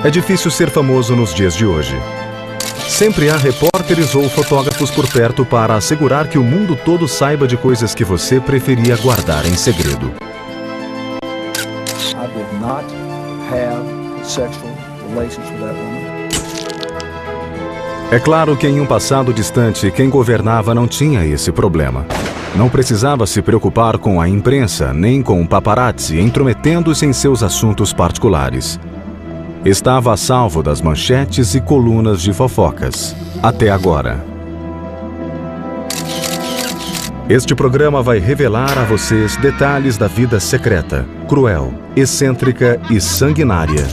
É difícil ser famoso nos dias de hoje. Sempre há repórteres ou fotógrafos por perto para assegurar que o mundo todo saiba de coisas que você preferia guardar em segredo. I did not have sexual relations with that woman. É claro que em um passado distante, quem governava não tinha esse problema. Não precisava se preocupar com a imprensa, nem com o paparazzi intrometendo-se em seus assuntos particulares. Estava a salvo das manchetes e colunas de fofocas. Até agora. Este programa vai revelar a vocês detalhes da vida secreta, cruel, excêntrica e sanguinária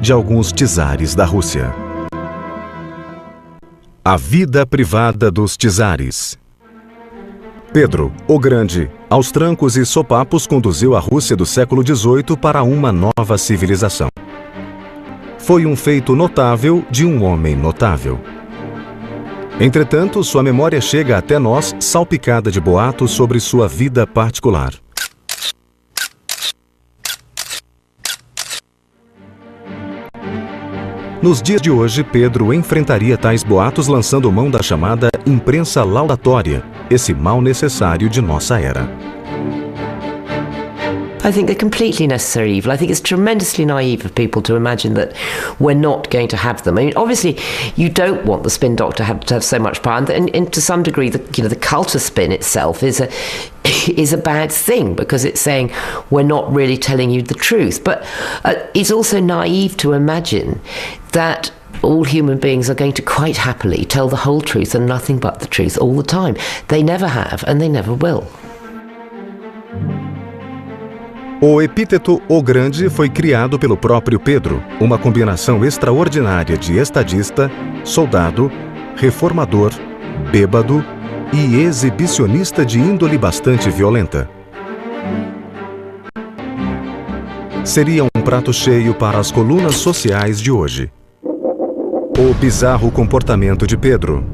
de alguns czares da Rússia. A vida privada dos czares. Pedro, o Grande, aos trancos e sopapos conduziu a Rússia do século XVIII para uma nova civilização. Foi um feito notável de um homem notável. Entretanto, sua memória chega até nós salpicada de boatos sobre sua vida particular. Nos dias de hoje, Pedro enfrentaria tais boatos lançando mão da chamada imprensa laudatória, esse mal necessário de nossa era. I think they're completely necessary evil. I think it's tremendously naive of people to imagine that we're not going to have them. I mean, obviously, you don't want the spin doctor to have so much power, and to some degree, the cult of spin itself is a bad thing because it's saying we're not really telling you the truth. But it's also naive to imagine that all human beings are going to quite happily tell the whole truth and nothing but the truth all the time. They never have, and they never will. O epíteto O Grande foi criado pelo próprio Pedro, uma combinação extraordinária de estadista, soldado, reformador, bêbado e exibicionista de índole bastante violenta. Seria um prato cheio para as colunas sociais de hoje. O bizarro comportamento de Pedro.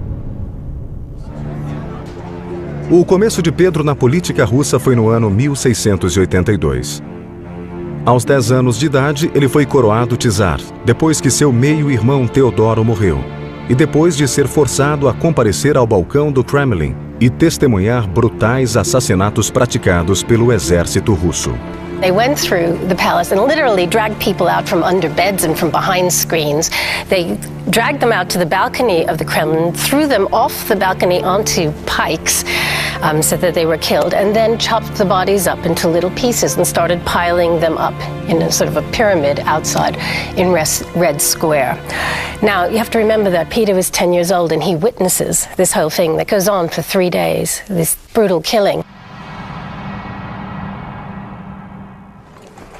O começo de Pedro na política russa foi no ano 1682. Aos 10 anos de idade, ele foi coroado czar, depois que seu meio-irmão Teodoro morreu, e depois de ser forçado a comparecer ao balcão do Kremlin e testemunhar brutais assassinatos praticados pelo exército russo. They went through the palace and literally dragged people out from under beds and from behind screens. They dragged them out to the balcony of the Kremlin, threw them off the balcony onto pikes so that they were killed, and then chopped the bodies up into little pieces and started piling them up in a sort of a pyramid outside in Red Square. Now, you have to remember that Peter was 10 years old and he witnesses this whole thing that goes on for 3 days, this brutal killing.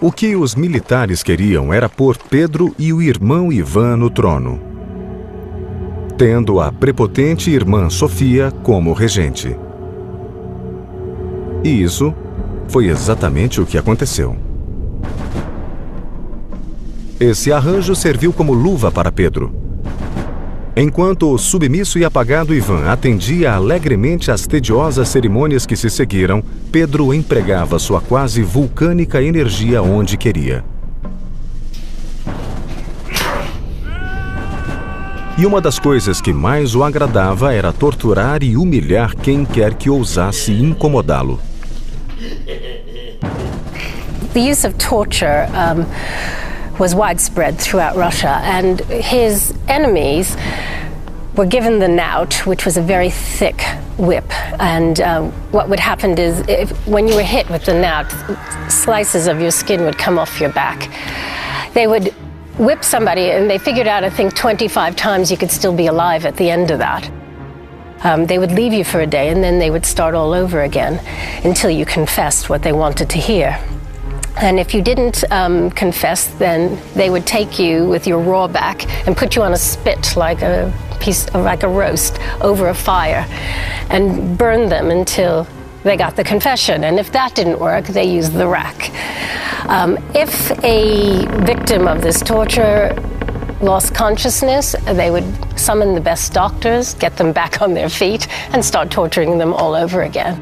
O que os militares queriam era pôr Pedro e o irmão Ivan no trono, tendo a prepotente irmã Sofia como regente. E isso foi exatamente o que aconteceu. Esse arranjo serviu como luva para Pedro. Enquanto o submisso e apagado Ivan atendia alegremente às tediosas cerimônias que se seguiram, Pedro empregava sua quase vulcânica energia onde queria. E uma das coisas que mais o agradava era torturar e humilhar quem quer que ousasse incomodá-lo. The use of torture was widespread throughout Russia, and his enemies were given the knout, which was a very thick whip. And what would happen is, when you were hit with the knout, slices of your skin would come off your back. They would whip somebody, and they figured out, I think, 25 times you could still be alive at the end of that. They would leave you for a day, and then they would start all over again until you confessed what they wanted to hear. And if you didn't confess, then they would take you with your raw back and put you on a spit like a roast over a fire and burn them until they got the confession. And if that didn't work, they used the rack. If a victim of this torture lost consciousness, they would summon the best doctors, get them back on their feet, and start torturing them all over again.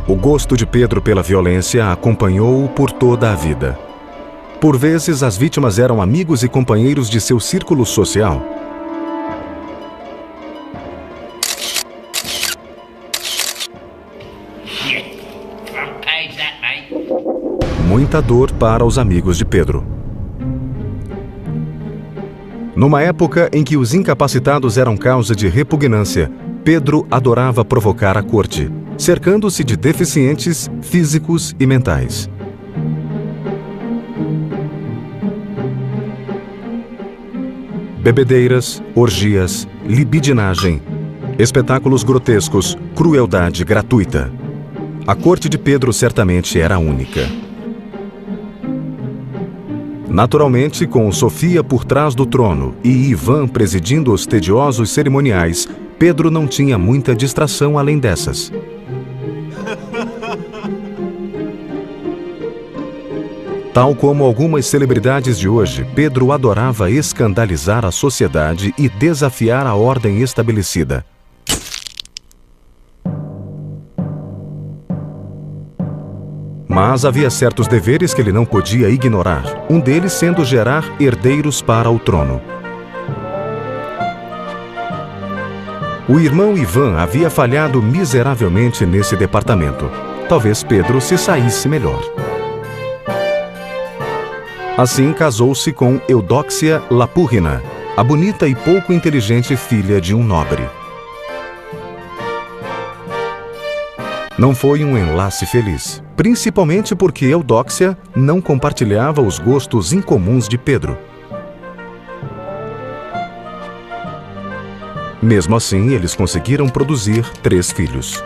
O gosto de Pedro pela violência acompanhou-o por toda a vida. Por vezes, as vítimas eram amigos e companheiros de seu círculo social. Muita dor para os amigos de Pedro. Numa época em que os incapacitados eram causa de repugnância, Pedro adorava provocar a corte, cercando-se de deficientes físicos e mentais. Bebedeiras, orgias, libidinagem, espetáculos grotescos, crueldade gratuita. A corte de Pedro certamente era única. Naturalmente, com Sofia por trás do trono e Ivan presidindo os tediosos cerimoniais, Pedro não tinha muita distração além dessas. Tal como algumas celebridades de hoje, Pedro adorava escandalizar a sociedade e desafiar a ordem estabelecida. Mas havia certos deveres que ele não podia ignorar, um deles sendo gerar herdeiros para o trono. O irmão Ivan havia falhado miseravelmente nesse departamento. Talvez Pedro se saísse melhor. Assim, casou-se com Eudóxia Lapúrrina, a bonita e pouco inteligente filha de um nobre. Não foi um enlace feliz, principalmente porque Eudóxia não compartilhava os gostos incomuns de Pedro. Mesmo assim, eles conseguiram produzir 3 filhos.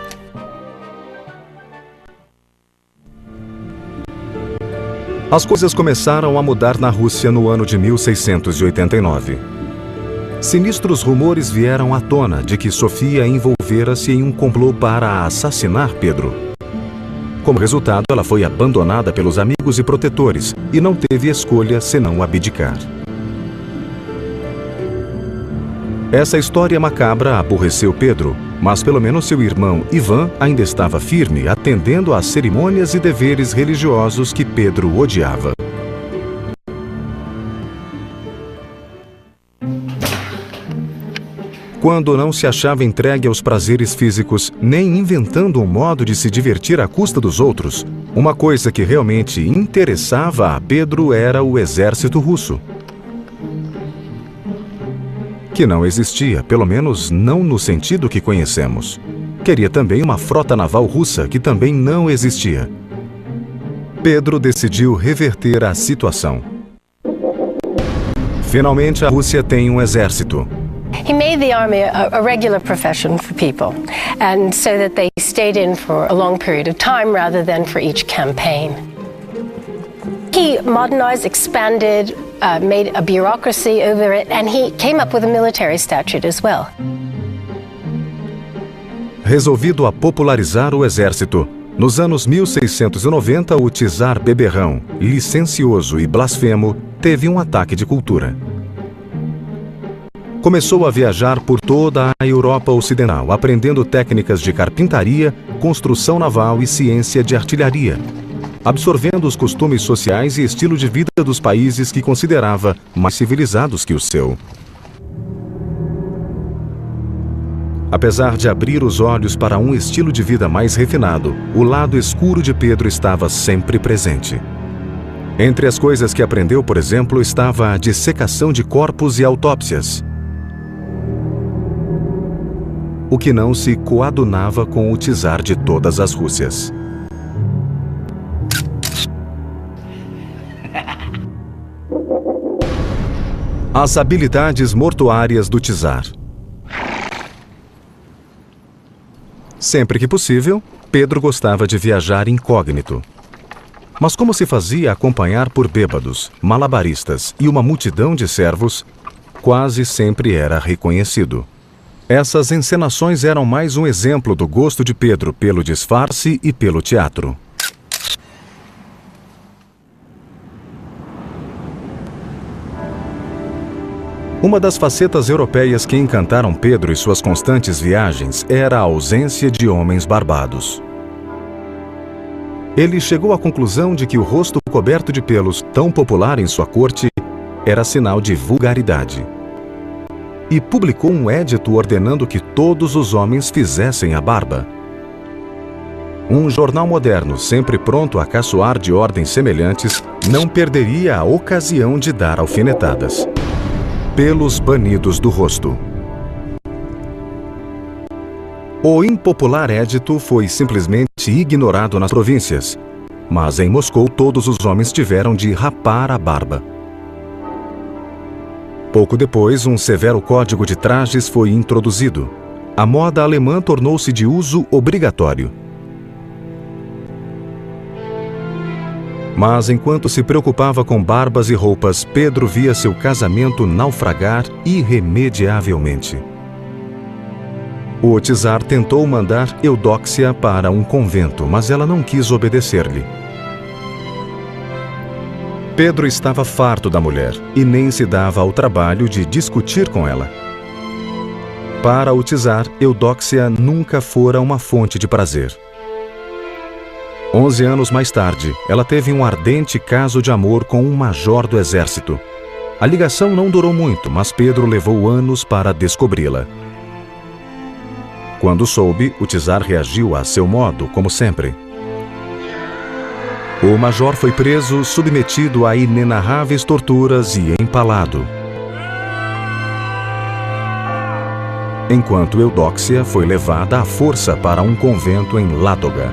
As coisas começaram a mudar na Rússia no ano de 1689. Sinistros rumores vieram à tona de que Sofia envolvera-se em um complô para assassinar Pedro. Como resultado, ela foi abandonada pelos amigos e protetores e não teve escolha senão abdicar. Essa história macabra aborreceu Pedro, mas pelo menos seu irmão Ivan ainda estava firme, atendendo às cerimônias e deveres religiosos que Pedro odiava. Quando não se achava entregue aos prazeres físicos, nem inventando um modo de se divertir à custa dos outros, uma coisa que realmente interessava a Pedro era o exército russo. Que não existia, pelo menos não no sentido que conhecemos. Queria também uma frota naval russa, que também não existia. Pedro decidiu reverter a situação. Finalmente, a Rússia tem um exército. He made the army a regular profession for people, and so that they stayed in for a long period of time rather than for each campaign. He modernized, expanded, made a bureaucracy over it, and he came up with a military statute as well. Resolvido a popularizar o exército, nos anos 1690 o czar beberrão, licencioso e blasfemo, teve um ataque de cultura. Começou a viajar por toda a Europa Ocidental, aprendendo técnicas de carpintaria, construção naval e ciência de artilharia, absorvendo os costumes sociais e estilo de vida dos países que considerava mais civilizados que o seu. Apesar de abrir os olhos para um estilo de vida mais refinado, o lado escuro de Pedro estava sempre presente. Entre as coisas que aprendeu, por exemplo, estava a dissecação de corpos e autópsias, o que não se coadunava com o czar de todas as Rússias. As habilidades mortuárias do czar. Sempre que possível, Pedro gostava de viajar incógnito. Mas como se fazia acompanhar por bêbados, malabaristas e uma multidão de servos, quase sempre era reconhecido. Essas encenações eram mais um exemplo do gosto de Pedro pelo disfarce e pelo teatro. Uma das facetas europeias que encantaram Pedro e suas constantes viagens era a ausência de homens barbados. Ele chegou à conclusão de que o rosto coberto de pelos, tão popular em sua corte, era sinal de vulgaridade. E publicou um édito ordenando que todos os homens fizessem a barba. Um jornal moderno, sempre pronto a caçoar de ordens semelhantes, não perderia a ocasião de dar alfinetadas. Pelos banidos do rosto. O impopular édito foi simplesmente ignorado nas províncias, mas em Moscou todos os homens tiveram de rapar a barba. Pouco depois, um severo código de trajes foi introduzido. A moda alemã tornou-se de uso obrigatório. Mas enquanto se preocupava com barbas e roupas, Pedro via seu casamento naufragar irremediavelmente. O czar tentou mandar Eudóxia para um convento, mas ela não quis obedecer-lhe. Pedro estava farto da mulher e nem se dava ao trabalho de discutir com ela. Para o czar, Eudóxia nunca fora uma fonte de prazer. 11 anos mais tarde, ela teve um ardente caso de amor com um major do exército. A ligação não durou muito, mas Pedro levou anos para descobri-la. Quando soube, o czar reagiu a seu modo, como sempre. O major foi preso, submetido a inenarráveis torturas e empalado. Enquanto Eudóxia foi levada à força para um convento em Ládoga.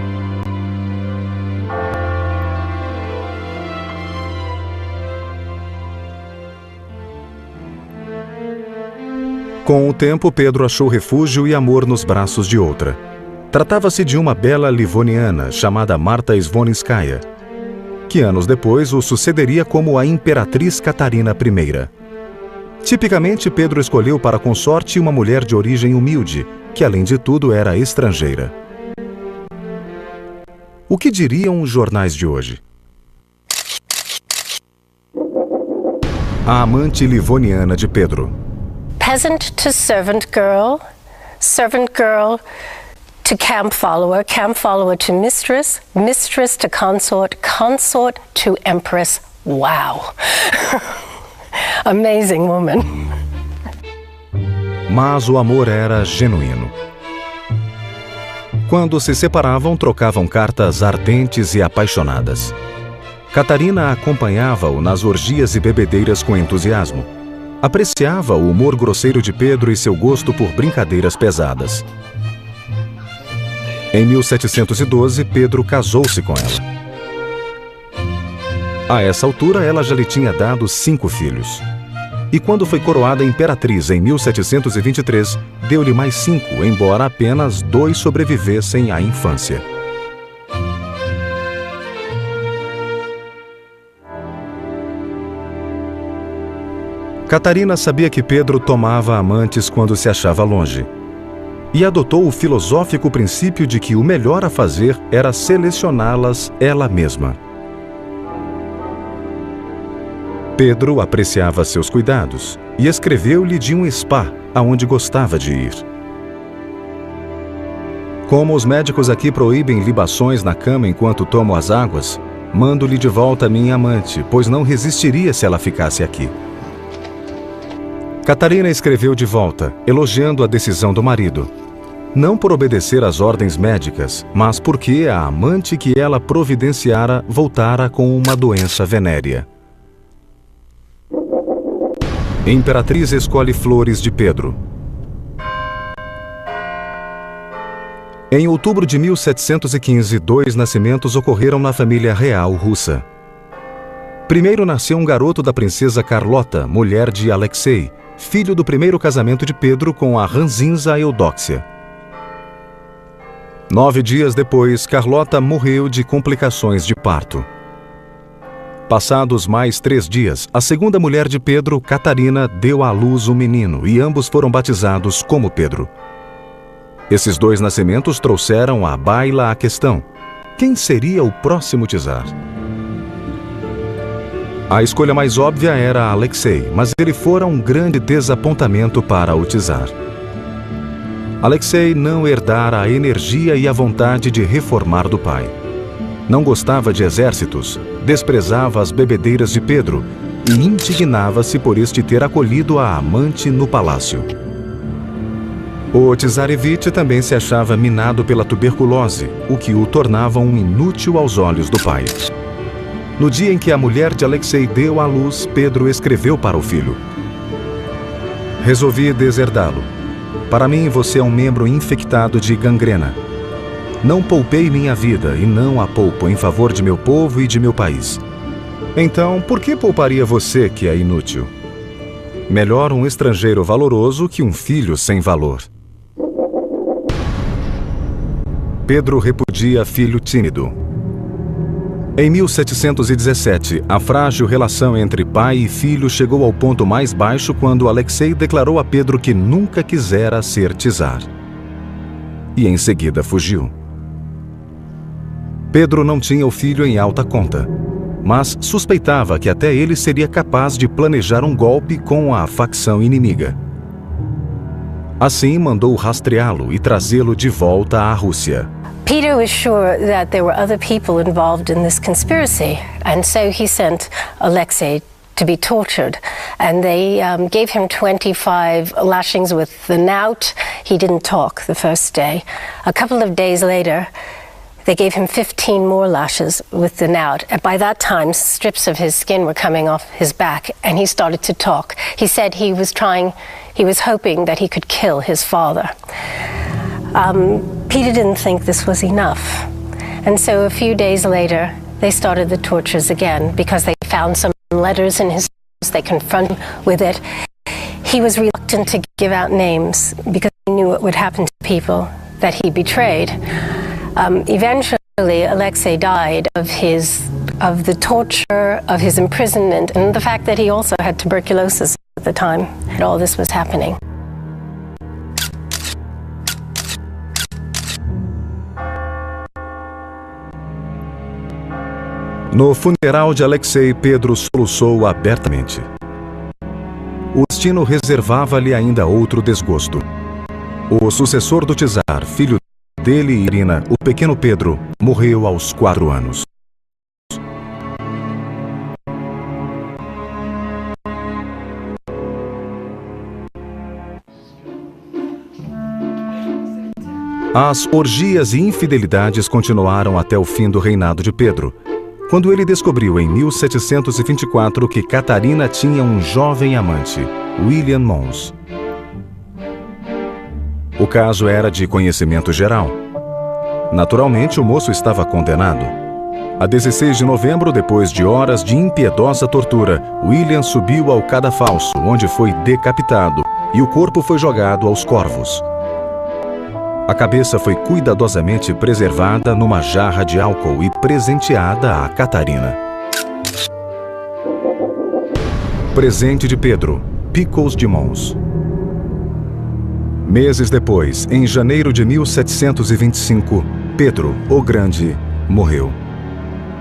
Com o tempo, Pedro achou refúgio e amor nos braços de outra. Tratava-se de uma bela livoniana chamada Marta Zvonskaya, que anos depois o sucederia como a Imperatriz Catarina I. Tipicamente, Pedro escolheu para consorte uma mulher de origem humilde, que além de tudo era estrangeira. O que diriam os jornais de hoje? A amante livoniana de Pedro. Peasant to servant girl to camp follower to mistress, mistress to consort, consort to empress. Wow! Amazing woman. Mas o amor era genuíno. Quando se separavam, trocavam cartas ardentes e apaixonadas. Catarina acompanhava-o nas orgias e bebedeiras com entusiasmo. Apreciava o humor grosseiro de Pedro e seu gosto por brincadeiras pesadas. Em 1712, Pedro casou-se com ela. A essa altura, ela já lhe tinha dado 5 filhos. E quando foi coroada imperatriz em 1723, deu-lhe mais 5, embora apenas 2 sobrevivessem à infância. Catarina sabia que Pedro tomava amantes quando se achava longe, e adotou o filosófico princípio de que o melhor a fazer era selecioná-las ela mesma. Pedro apreciava seus cuidados e escreveu-lhe de um spa aonde gostava de ir. Como os médicos aqui proíbem libações na cama enquanto tomo as águas, mando-lhe de volta minha amante, pois não resistiria se ela ficasse aqui. Catarina escreveu de volta, elogiando a decisão do marido. Não por obedecer às ordens médicas, mas porque a amante que ela providenciara voltara com uma doença venérea. Imperatriz escolhe flores de Pedro. Em outubro de 1715, 2 nascimentos ocorreram na família real russa. Primeiro nasceu um garoto da princesa Carlota, mulher de Alexei, filho do primeiro casamento de Pedro com a ranzinza Eudóxia. 9 dias depois, Carlota morreu de complicações de parto. Passados mais 3 dias, a segunda mulher de Pedro, Catarina, deu à luz um menino e ambos foram batizados como Pedro. Esses 2 nascimentos trouxeram à baila a questão: quem seria o próximo czar? A escolha mais óbvia era Alexei, mas ele fora um grande desapontamento para o czar. Alexei não herdara a energia e a vontade de reformar do pai. Não gostava de exércitos, desprezava as bebedeiras de Pedro e indignava-se por este ter acolhido a amante no palácio. O czarevich também se achava minado pela tuberculose, o que o tornava um inútil aos olhos do pai. No dia em que a mulher de Alexei deu à luz, Pedro escreveu para o filho: resolvi deserdá-lo. Para mim, você é um membro infectado de gangrena. Não poupei minha vida e não a poupo em favor de meu povo e de meu país. Então, por que pouparia você que é inútil? Melhor um estrangeiro valoroso que um filho sem valor. Pedro repudia filho tímido. Em 1717, a frágil relação entre pai e filho chegou ao ponto mais baixo quando Alexei declarou a Pedro que nunca quisera ser czar. E em seguida fugiu. Pedro não tinha o filho em alta conta, mas suspeitava que até ele seria capaz de planejar um golpe com a facção inimiga. Assim, mandou rastreá-lo e trazê-lo de volta à Rússia. Peter was sure that there were other people involved in this conspiracy, and so he sent Alexei to be tortured. And they gave him 25 lashings with the knout. He didn't talk the first day. A couple of days later, they gave him 15 more lashes with the knout. And by that time, strips of his skin were coming off his back, and he started to talk. He said he was hoping that he could kill his father. Peter didn't think this was enough. And so a few days later, they started the tortures again because they found some letters in his house. They confronted him with it. He was reluctant to give out names because he knew what would happen to people that he betrayed. Eventually, Alexei died of the torture, of his imprisonment, and the fact that he also had tuberculosis at the time that all this was happening. No funeral de Alexei, Pedro soluçou abertamente. O destino reservava-lhe ainda outro desgosto. O sucessor do czar, filho dele e Irina, o pequeno Pedro, morreu aos 4 anos. As orgias e infidelidades continuaram até o fim do reinado de Pedro, quando ele descobriu em 1724 que Catarina tinha um jovem amante, William Mons. O caso era de conhecimento geral. Naturalmente, o moço estava condenado. A 16 de novembro, depois de horas de impiedosa tortura, William subiu ao cadafalso, onde foi decapitado, e o corpo foi jogado aos corvos. A cabeça foi cuidadosamente preservada numa jarra de álcool e presenteada a Catarina. Presente de Pedro, Pickles de Mons. Meses depois, em janeiro de 1725, Pedro, o Grande, morreu.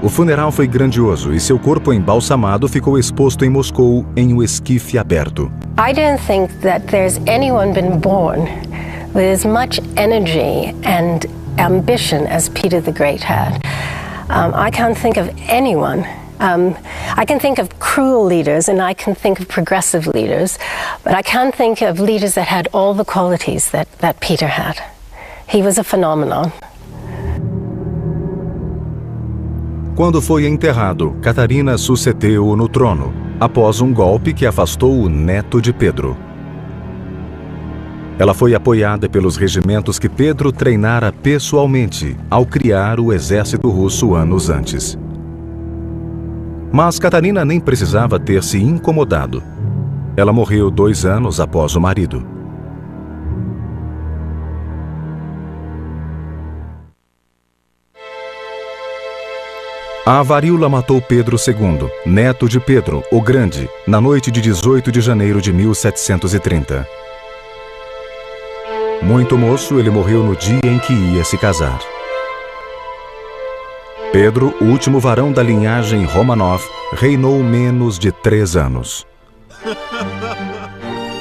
O funeral foi grandioso e seu corpo embalsamado ficou exposto em Moscou em um esquife aberto. I don't think that there's anyone been born with as much energy and ambition as Peter the Great had. I can't think of anyone. I can think of cruel leaders and I can think of progressive leaders, but I can't think of leaders that had all the qualities that Peter had. He was a phenomenon. Quando foi enterrado, Catarina sucedeu-o no trono, após um golpe que afastou o neto de Pedro. Ela foi apoiada pelos regimentos que Pedro treinara pessoalmente ao criar o exército russo anos antes. Mas Catarina nem precisava ter se incomodado. Ela morreu 2 anos após o marido. A varíola matou Pedro II, neto de Pedro, o Grande, na noite de 18 de janeiro de 1730. Muito moço, ele morreu no dia em que ia se casar. Pedro, o último varão da linhagem Romanov, reinou menos de 3 anos.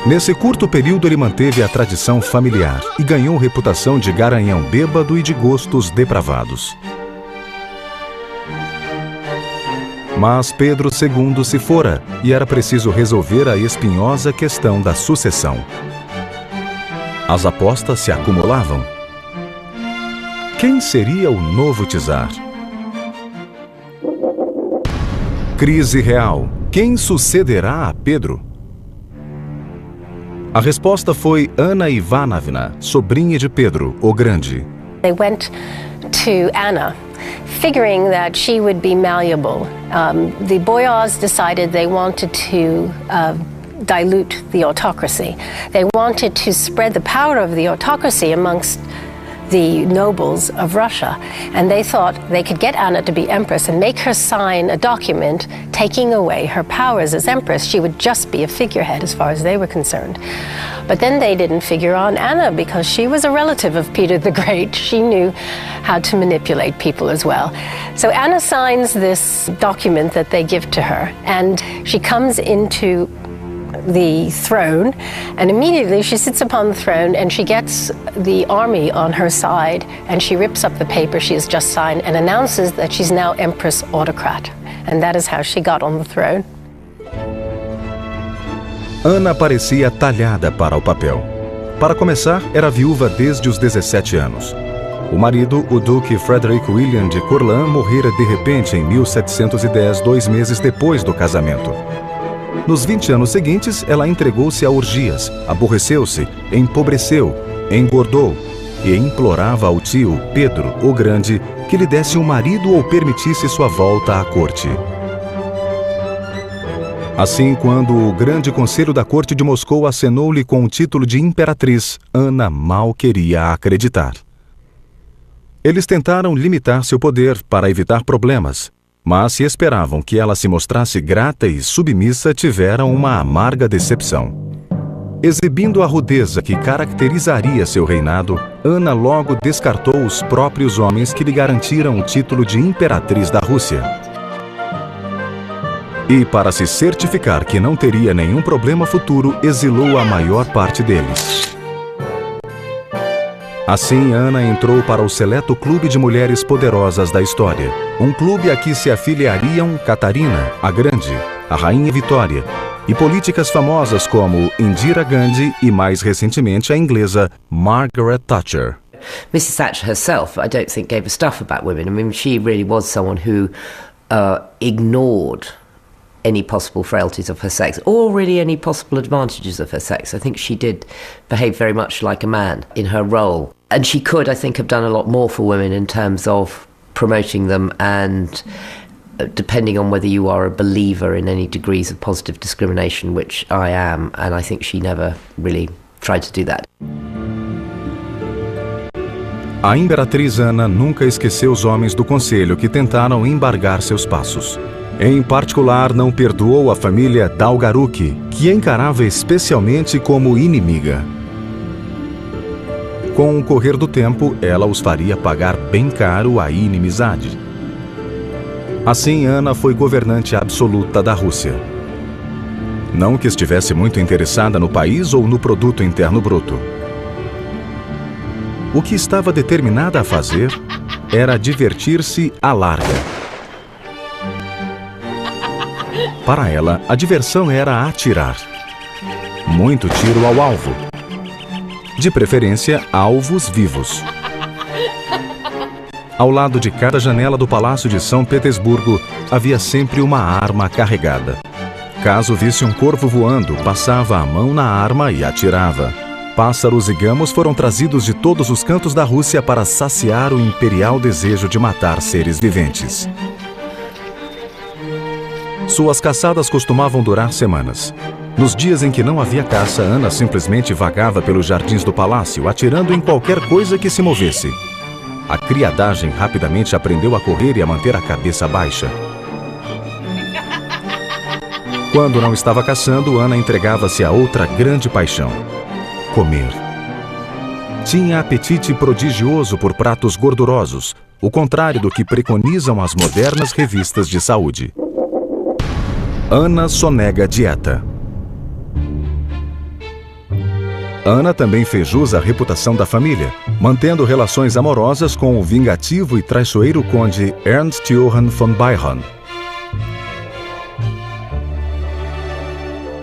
Nesse curto período, ele manteve a tradição familiar e ganhou reputação de garanhão bêbado e de gostos depravados. Mas Pedro II se fora e era preciso resolver a espinhosa questão da sucessão. As apostas se acumulavam. Quem seria o novo czar? Crise real. Quem sucederá a Pedro? A resposta foi Ana Ivanovna, sobrinha de Pedro, o Grande. They went to Anna, figuring that she would be malleable. The boyars decided they wanted to dilute the autocracy. They wanted to spread the power of the autocracy amongst the nobles of Russia, and they thought they could get Anna to be empress and make her sign a document taking away her powers as empress. She would just be a figurehead as far as they were concerned. But then they didn't figure on Anna because she was a relative of Peter the Great. She knew how to manipulate people as well. So Anna signs this document that they give to her, and she comes into the throne, and immediately she sits upon the throne and she gets the army on her side, and she rips up the paper she has just signed and announces that she's now Empress Autocrat, and that is how she got on the throne. Ana parecia talhada para o papel. Para começar, era viúva desde os 17 anos. O marido, o duque Frederick William de Courland, morrera de repente em 1710, 2 meses depois do casamento. Nos 20 anos seguintes, ela entregou-se a orgias, aborreceu-se, empobreceu, engordou e implorava ao tio, Pedro, o Grande, que lhe desse um marido ou permitisse sua volta à corte. Assim, quando o grande conselho da corte de Moscou acenou-lhe com o título de imperatriz, Ana mal queria acreditar. Eles tentaram limitar seu poder para evitar problemas, mas se esperavam que ela se mostrasse grata e submissa, tiveram uma amarga decepção. Exibindo a rudeza que caracterizaria seu reinado, Ana logo descartou os próprios homens que lhe garantiram o título de imperatriz da Rússia. E, para se certificar que não teria nenhum problema futuro, exilou a maior parte deles. Assim, Ana entrou para o seleto clube de mulheres poderosas da história. Um clube a que se afiliariam Catarina, a Grande, a Rainha Vitória, e políticas famosas como Indira Gandhi e, mais recentemente, a inglesa Margaret Thatcher. Mrs. Thatcher herself, I don't think, gave a stuff about women. I mean, she really was someone who ignored any possible frailties of her sex, or really any possible advantages of her sex. I think she did behave very much like a man in her role. And she could, I think, have done a lot more for women in terms of promoting them and depending on whether you are a believer in any degrees of positive discrimination, which I am, and I think she never really tried to do that. A imperatriz Ana nunca esqueceu os homens do conselho que tentaram embargar seus passos. Em particular, não perdoou a família Dolgoruki, que encarava especialmente como inimiga. Com o correr do tempo, ela os faria pagar bem caro a inimizade. Assim, Ana foi governante absoluta da Rússia. Não que estivesse muito interessada no país ou no produto interno bruto. O que estava determinada a fazer era divertir-se à larga. Para ela, a diversão era atirar. Muito tiro ao alvo. De preferência, alvos vivos. Ao lado de cada janela do Palácio de São Petersburgo, havia sempre uma arma carregada. Caso visse um corvo voando, passava a mão na arma e atirava. Pássaros e gamos foram trazidos de todos os cantos da Rússia para saciar o imperial desejo de matar seres viventes. Suas caçadas costumavam durar semanas. Nos dias em que não havia caça, Ana simplesmente vagava pelos jardins do palácio, atirando em qualquer coisa que se movesse. A criadagem rapidamente aprendeu a correr e a manter a cabeça baixa. Quando não estava caçando, Ana entregava-se a outra grande paixão: comer. Tinha apetite prodigioso por pratos gordurosos, o contrário do que preconizam as modernas revistas de saúde. Ana sonega dieta. Ana também fez jus à reputação da família, mantendo relações amorosas com o vingativo e traiçoeiro conde Ernst Johann von Bayern.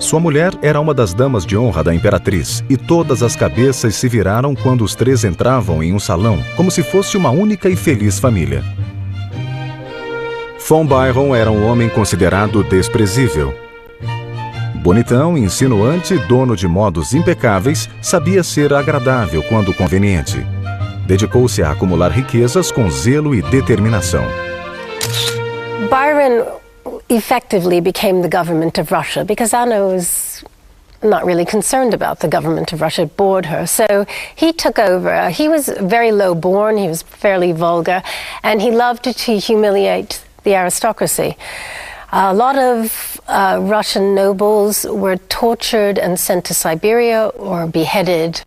Sua mulher era uma das damas de honra da imperatriz, e todas as cabeças se viraram quando os três entravam em um salão, como se fosse uma única e feliz família. Von Byron era um homem considerado desprezível. Bonitão, insinuante, dono de modos impecáveis, sabia ser agradável quando conveniente. Dedicou-se a acumular riquezas com zelo e determinação. Byron effectively became the government of Russia because Anna was not really concerned about the government of Russia. It bored her. So he took over. He was very low-born, he was fairly vulgar, and he loved to humiliate the aristocracy. A lot of Russian nobles were tortured and sent to Siberia or beheaded.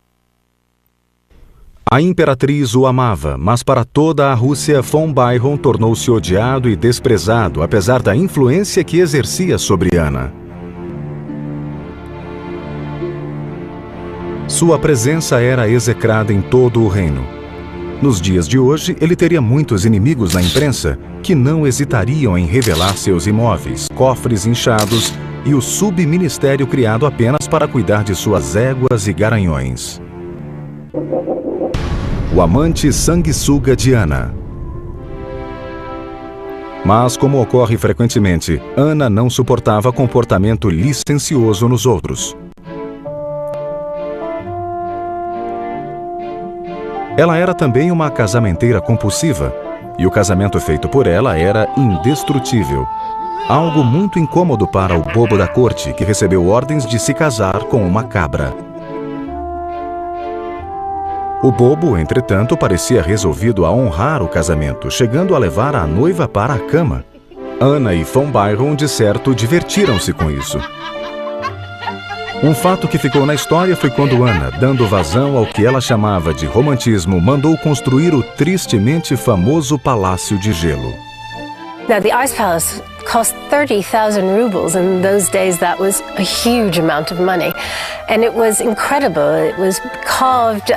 A imperatriz o amava, mas para toda a Rússia, von Byron tornou-se odiado e desprezado, apesar da influência que exercia sobre Ana. Sua presença era execrada em todo o reino. Nos dias de hoje, ele teria muitos inimigos na imprensa, que não hesitariam em revelar seus imóveis, cofres inchados e o subministério criado apenas para cuidar de suas éguas e garanhões. O amante sanguessuga de Ana. Mas, como ocorre frequentemente, Ana não suportava comportamento licencioso nos outros. Ela era também uma casamenteira compulsiva, e o casamento feito por ela era indestrutível. Algo muito incômodo para o bobo da corte, que recebeu ordens de se casar com uma cabra. O bobo, entretanto, parecia resolvido a honrar o casamento, chegando a levar a noiva para a cama. Ana e von Byron, de certo, divertiram-se com isso. Um fato que ficou na história foi quando Ana, dando vazão ao que ela chamava de romantismo, mandou construir o tristemente famoso Palácio de Gelo. Now, the Ice Palace cost 30,000 rubles. In those days, that was a huge amount of money. And it was incredible. It was carved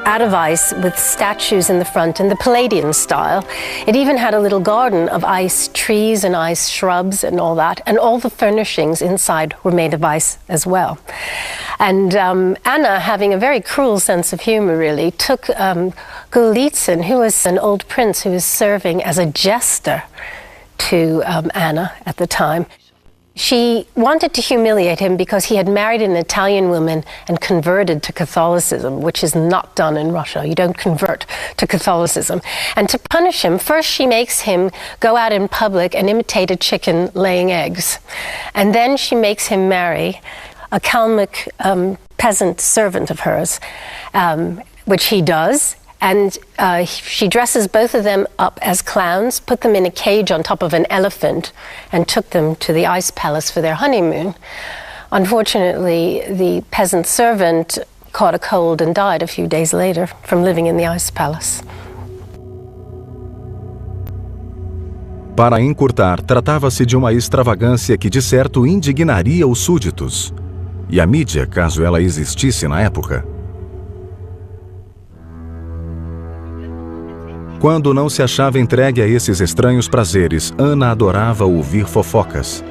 out of ice with statues in the front in the Palladian style. It even had a little garden of ice trees and ice shrubs and all that. And all the furnishings inside were made of ice as well. And Anna, having a very cruel sense of humor, really, took Golitsyn, who was an old prince who was serving as a jester to Anna at the time. She wanted to humiliate him because he had married an Italian woman and converted to Catholicism, which is not done in Russia. You don't convert to Catholicism. And to punish him, first she makes him go out in public and imitate a chicken laying eggs. And then she makes him marry a Kalmyk peasant servant of hers, which he does. And she dresses both of them up as clowns, put them in a cage on top of an elephant, and took them to the ice palace for their honeymoon. Unfortunately, the peasant servant caught a cold and died a few days later from living in the ice palace. Para encurtar, tratava-se de uma extravagância que de certo indignaria os súditos, e a mídia, caso ela existisse na época. Quando não se achava entregue a esses estranhos prazeres, Ana adorava ouvir fofocas.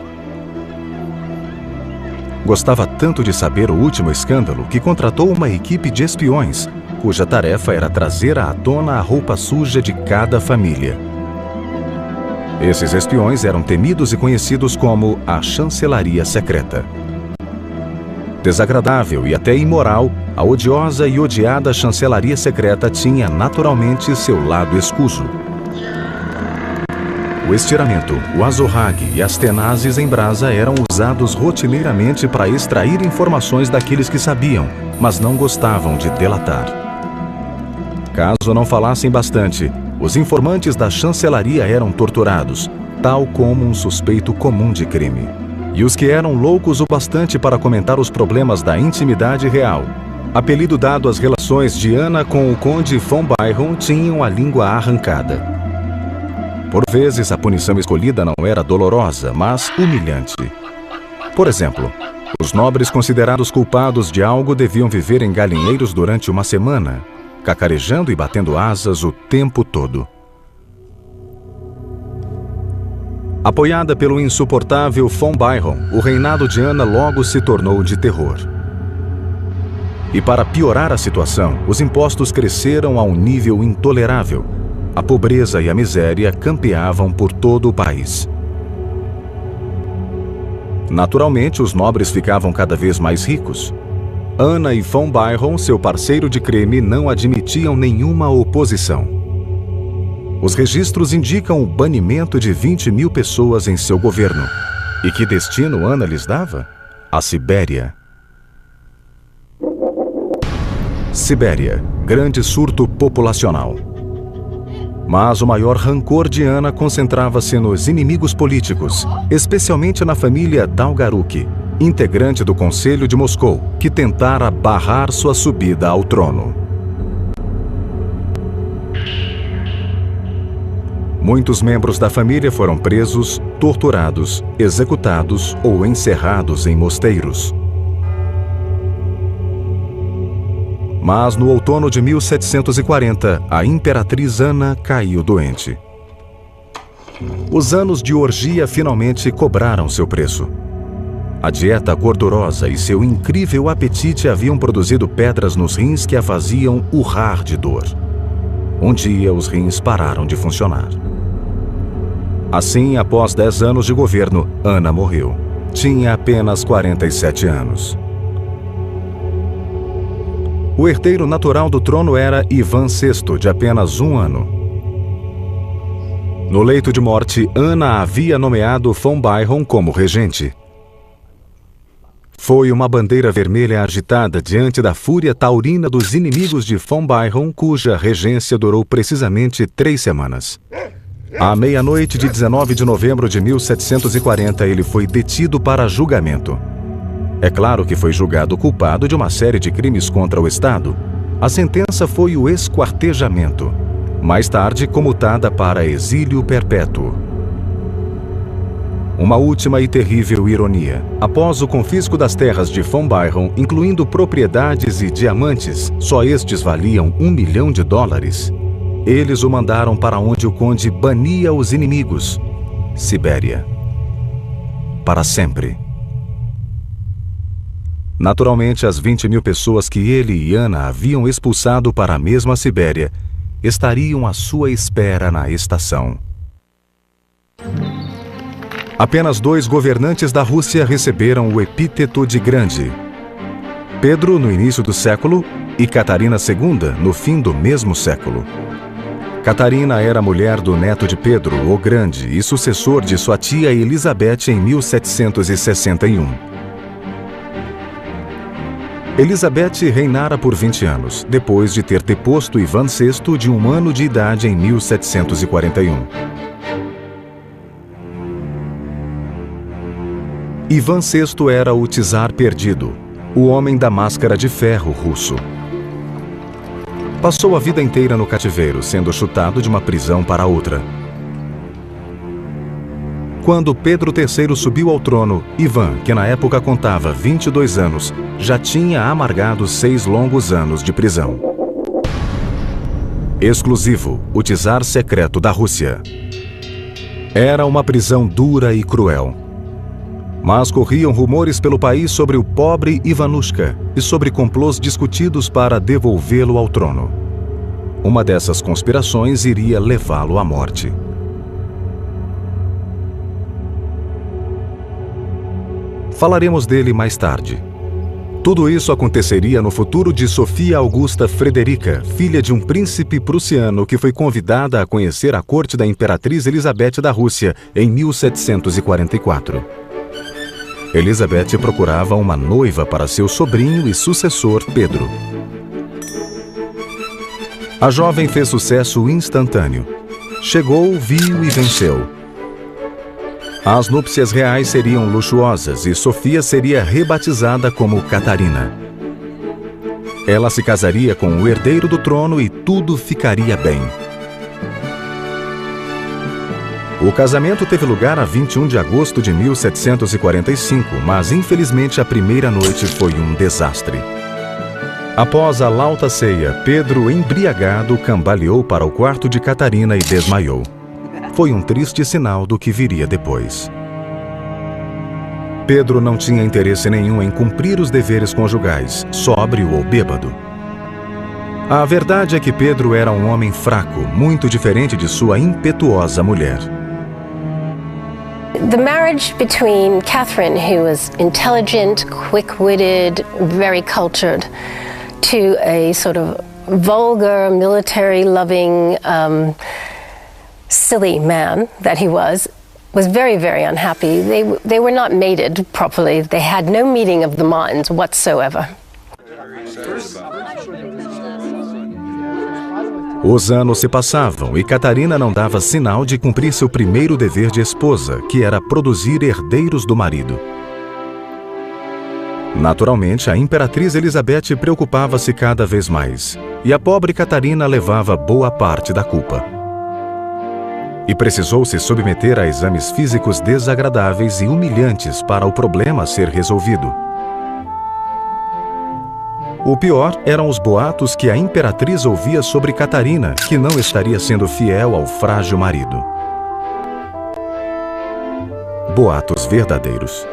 Gostava tanto de saber o último escândalo que contratou uma equipe de espiões, cuja tarefa era trazer à tona a roupa suja de cada família. Esses espiões eram temidos e conhecidos como a Chancelaria Secreta. Desagradável e até imoral, a odiosa e odiada Chancelaria Secreta tinha naturalmente seu lado escuso. O estiramento, o azorrague e as tenazes em brasa eram usados rotineiramente para extrair informações daqueles que sabiam, mas não gostavam de delatar. Caso não falassem bastante, os informantes da chancelaria eram torturados, tal como um suspeito comum de crime. E os que eram loucos o bastante para comentar os problemas da intimidade real, apelido dado às relações de Ana com o conde von Byron, tinham a língua arrancada. Por vezes, a punição escolhida não era dolorosa, mas humilhante. Por exemplo, os nobres considerados culpados de algo deviam viver em galinheiros durante uma semana, cacarejando e batendo asas o tempo todo. Apoiada pelo insuportável von Byron, o reinado de Ana logo se tornou de terror. E para piorar a situação, os impostos cresceram a um nível intolerável. A pobreza e a miséria campeavam por todo o país. Naturalmente, os nobres ficavam cada vez mais ricos. Ana e von Byron, seu parceiro de crime, não admitiam nenhuma oposição. Os registros indicam o banimento de 20.000 pessoas em seu governo. E que destino Ana lhes dava? A Sibéria. Sibéria, grande surto populacional. Mas o maior rancor de Ana concentrava-se nos inimigos políticos, especialmente na família Dolgoruki, integrante do Conselho de Moscou, que tentara barrar sua subida ao trono. Muitos membros da família foram presos, torturados, executados ou encerrados em mosteiros. Mas no outono de 1740, a imperatriz Ana caiu doente. Os anos de orgia finalmente cobraram seu preço. A dieta gordurosa e seu incrível apetite haviam produzido pedras nos rins que a faziam urrar de dor. Um dia, os rins pararam de funcionar. Assim, após 10 anos de governo, Ana morreu. Tinha apenas 47 anos. O herdeiro natural do trono era Ivan VI, de apenas 1 ano. No leito de morte, Ana havia nomeado von Byron como regente. Foi uma bandeira vermelha agitada diante da fúria taurina dos inimigos de von Byron, cuja regência durou precisamente 3 semanas. À meia-noite de 19 de novembro de 1740, ele foi detido para julgamento. É claro que foi julgado culpado de uma série de crimes contra o Estado. A sentença foi o esquartejamento, mais tarde comutada para exílio perpétuo. Uma última e terrível ironia. Após o confisco das terras de von Byron, incluindo propriedades e diamantes, só estes valiam $1 milhão. Eles o mandaram para onde o conde bania os inimigos, Sibéria. Para sempre. Naturalmente, as 20.000 pessoas que ele e Ana haviam expulsado para a mesma Sibéria estariam à sua espera na estação. Apenas 2 governantes da Rússia receberam o epíteto de grande: Pedro no início do século e Catarina II no fim do mesmo século. Catarina era mulher do neto de Pedro, o Grande, e sucessor de sua tia Elizabeth em 1761. Elizabeth reinara por 20 anos, depois de ter deposto Ivan VI de 1 ano de idade em 1741. Ivan VI era o czar perdido, o homem da máscara de ferro russo. Passou a vida inteira no cativeiro, sendo chutado de uma prisão para outra. Quando Pedro III subiu ao trono, Ivan, que na época contava 22 anos, já tinha amargado 6 longos anos de prisão. Exclusivo, o czar secreto da Rússia. Era uma prisão dura e cruel. Mas corriam rumores pelo país sobre o pobre Ivanushka e sobre complôs discutidos para devolvê-lo ao trono. Uma dessas conspirações iria levá-lo à morte. Falaremos dele mais tarde. Tudo isso aconteceria no futuro de Sofia Augusta Frederica, filha de um príncipe prussiano que foi convidada a conhecer a corte da imperatriz Elizabeth da Rússia em 1744. Elizabeth procurava uma noiva para seu sobrinho e sucessor Pedro. A jovem fez sucesso instantâneo. Chegou, viu e venceu. As núpcias reais seriam luxuosas e Sofia seria rebatizada como Catarina. Ela se casaria com o herdeiro do trono e tudo ficaria bem. O casamento teve lugar a 21 de agosto de 1745, mas infelizmente a primeira noite foi um desastre. Após a lauta ceia, Pedro, embriagado, cambaleou para o quarto de Catarina e desmaiou. foi um triste sinal do que viria depois. Pedro não tinha interesse nenhum em cumprir os deveres conjugais, sóbrio ou bêbado. A verdade é que Pedro era um homem fraco, muito diferente de sua impetuosa mulher. The marriage between Catherine, who was intelligent, quick-witted, very cultured, to a sort of vulgar, military-loving, silly man that he was very, very unhappy. They were not mated properly. They had no meeting of the minds whatsoever. Os anos se passavam e Catarina não dava sinal de cumprir seu primeiro dever de esposa, que era produzir herdeiros do marido. Naturalmente, a imperatriz Elizabeth preocupava-se cada vez mais, e a pobre Catarina levava boa parte da culpa. E precisou se submeter a exames físicos desagradáveis e humilhantes para o problema ser resolvido. O pior eram os boatos que a imperatriz ouvia sobre Catarina, que não estaria sendo fiel ao frágil marido. Boatos verdadeiros.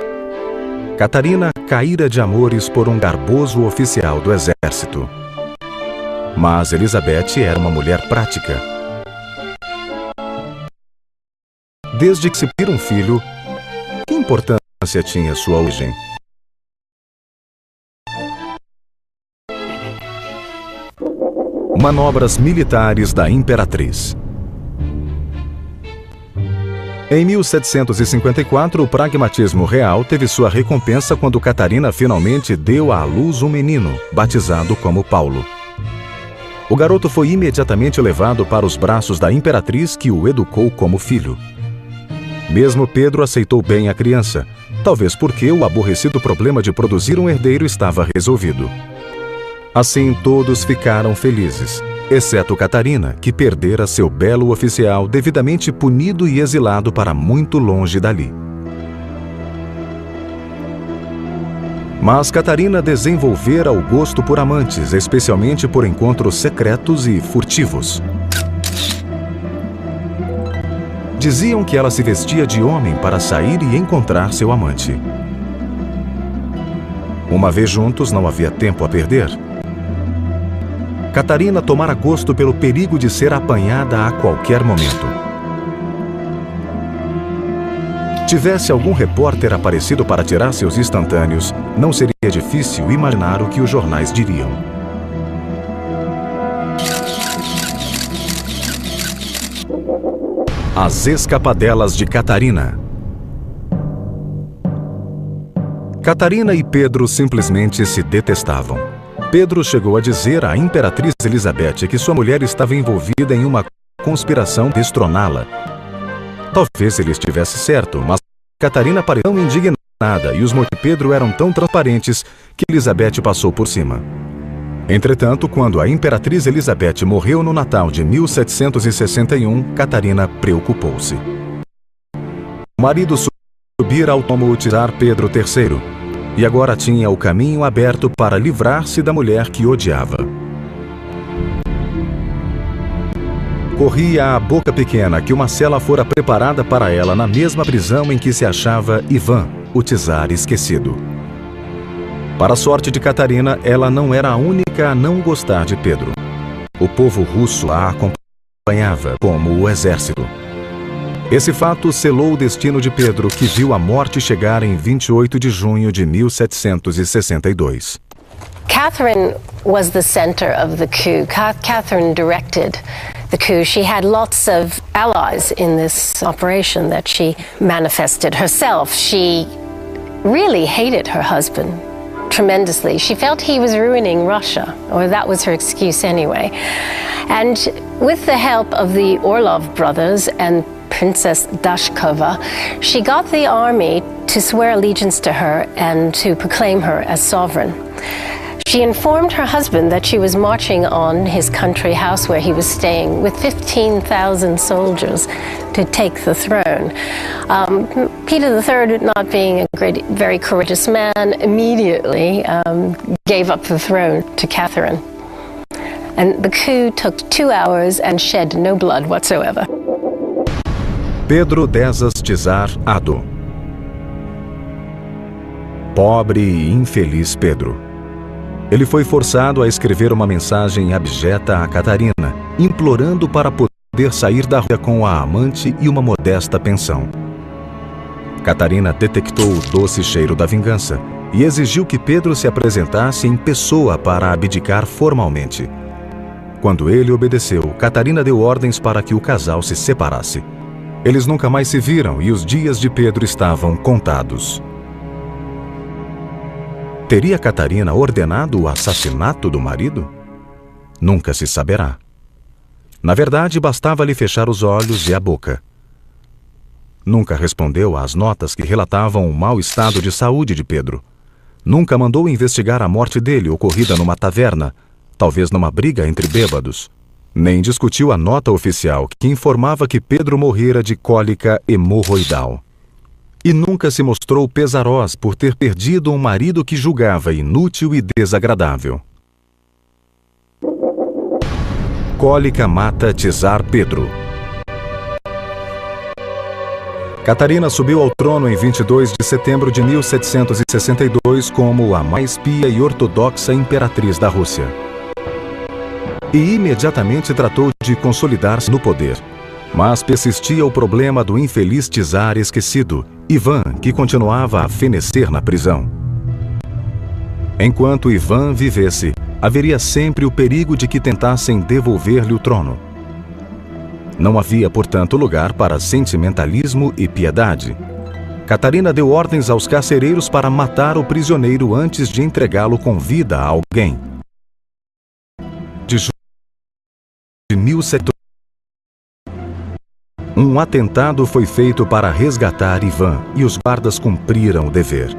Catarina caíra de amores por um garboso oficial do exército. Mas Elizabeth era uma mulher prática. Desde que se tira um filho, que importância tinha sua origem? Manobras militares da imperatriz. Em 1754, o pragmatismo real teve sua recompensa quando Catarina finalmente deu à luz um menino, batizado como Paulo. O garoto foi imediatamente levado para os braços da imperatriz, que o educou como filho. Mesmo Pedro aceitou bem a criança, talvez porque o aborrecido problema de produzir um herdeiro estava resolvido. Assim, todos ficaram felizes, exceto Catarina, que perdera seu belo oficial devidamente punido e exilado para muito longe dali. Mas Catarina desenvolvera o gosto por amantes, especialmente por encontros secretos e furtivos. Diziam que ela se vestia de homem para sair e encontrar seu amante. Uma vez juntos, não havia tempo a perder. Catarina tomara gosto pelo perigo de ser apanhada a qualquer momento. Tivesse algum repórter aparecido para tirar seus instantâneos, não seria difícil imaginar o que os jornais diriam. As escapadelas de Catarina. Catarina e Pedro simplesmente se detestavam. Pedro chegou a dizer à imperatriz Elizabeth que sua mulher estava envolvida em uma conspiração de destroná-la. Talvez ele estivesse certo, mas Catarina pareceu tão indignada e os motivos de Pedro eram tão transparentes que Elizabeth passou por cima. Entretanto, quando a imperatriz Elizabeth morreu no Natal de 1761, Catarina preocupou-se. O marido subira ao trono tirar Pedro III. E agora tinha o caminho aberto para livrar-se da mulher que odiava. Corria a boca pequena que uma cela fora preparada para ela na mesma prisão em que se achava Ivan, o czar esquecido. Para a sorte de Catarina, ela não era a única a não gostar de Pedro. O povo russo a acompanhava, como o exército. Esse fato selou o destino de Pedro, que viu a morte chegar em 28 de junho de 1762. Catherine was the center of the coup. Catherine directed the coup. She had lots of allies in this operation that she manifested herself. She really hated her husband tremendously. She felt he was ruining Russia, or that was her excuse anyway. And with the help of the Orlov brothers and Princess Dashkova, she got the army to swear allegiance to her and to proclaim her as sovereign. She informed her husband that she was marching on his country house where he was staying with 15,000 soldiers to take the throne. Peter III, not being a very courageous man, immediately gave up the throne to Catherine. And the coup took 2 hours and shed no blood whatsoever. Pedro Dezas Cesar Ado. Pobre e infeliz Pedro. Ele foi forçado a escrever uma mensagem abjeta a Catarina, implorando para poder sair da rua com a amante e uma modesta pensão. Catarina detectou o doce cheiro da vingança e exigiu que Pedro se apresentasse em pessoa para abdicar formalmente. Quando ele obedeceu, Catarina deu ordens para que o casal se separasse. Eles nunca mais se viram e os dias de Pedro estavam contados. Teria Catarina ordenado o assassinato do marido? Nunca se saberá. Na verdade, bastava-lhe fechar os olhos e a boca. Nunca respondeu às notas que relatavam o mau estado de saúde de Pedro. Nunca mandou investigar a morte dele ocorrida numa taverna, talvez numa briga entre bêbados. Nem discutiu a nota oficial que informava que Pedro morrera de cólica hemorroidal. E nunca se mostrou pesaroso por ter perdido um marido que julgava inútil e desagradável. Cólica mata Cesar Pedro. Catarina subiu ao trono em 22 de setembro de 1762 como a mais pia e ortodoxa imperatriz da Rússia. E imediatamente tratou de consolidar-se no poder. Mas persistia o problema do infeliz czar esquecido, Ivan, que continuava a fenecer na prisão. Enquanto Ivan vivesse, haveria sempre o perigo de que tentassem devolver-lhe o trono. Não havia, portanto, lugar para sentimentalismo e piedade. Catarina deu ordens aos carcereiros para matar o prisioneiro antes de entregá-lo com vida a alguém. De julho de 1700, um atentado foi feito para resgatar Ivan e os guardas cumpriram o dever.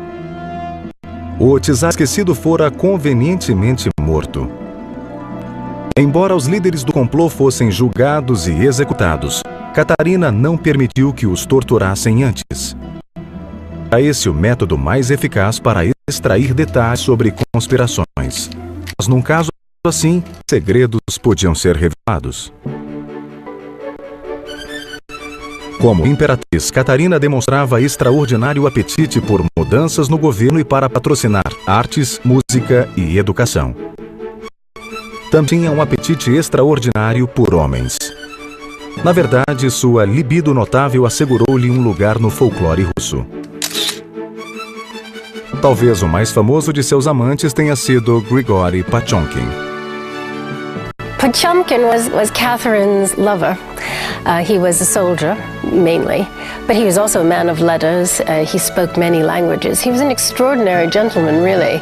O czar esquecido fora convenientemente morto. Embora os líderes do complô fossem julgados e executados, Catarina não permitiu que os torturassem antes. Era esse o método mais eficaz para extrair detalhes sobre conspirações. Mas num caso assim, segredos podiam ser revelados. Como imperatriz, Catarina demonstrava extraordinário apetite por mudanças no governo e para patrocinar artes, música e educação. Também tinha um apetite extraordinário por homens. Na verdade, sua libido notável assegurou-lhe um lugar no folclore russo. Talvez o mais famoso de seus amantes tenha sido Grigory Pachonkin. Potemkin was Catherine's lover. He was a soldier, mainly, but he was also a man of letters. He spoke many languages. He was an extraordinary gentleman, really.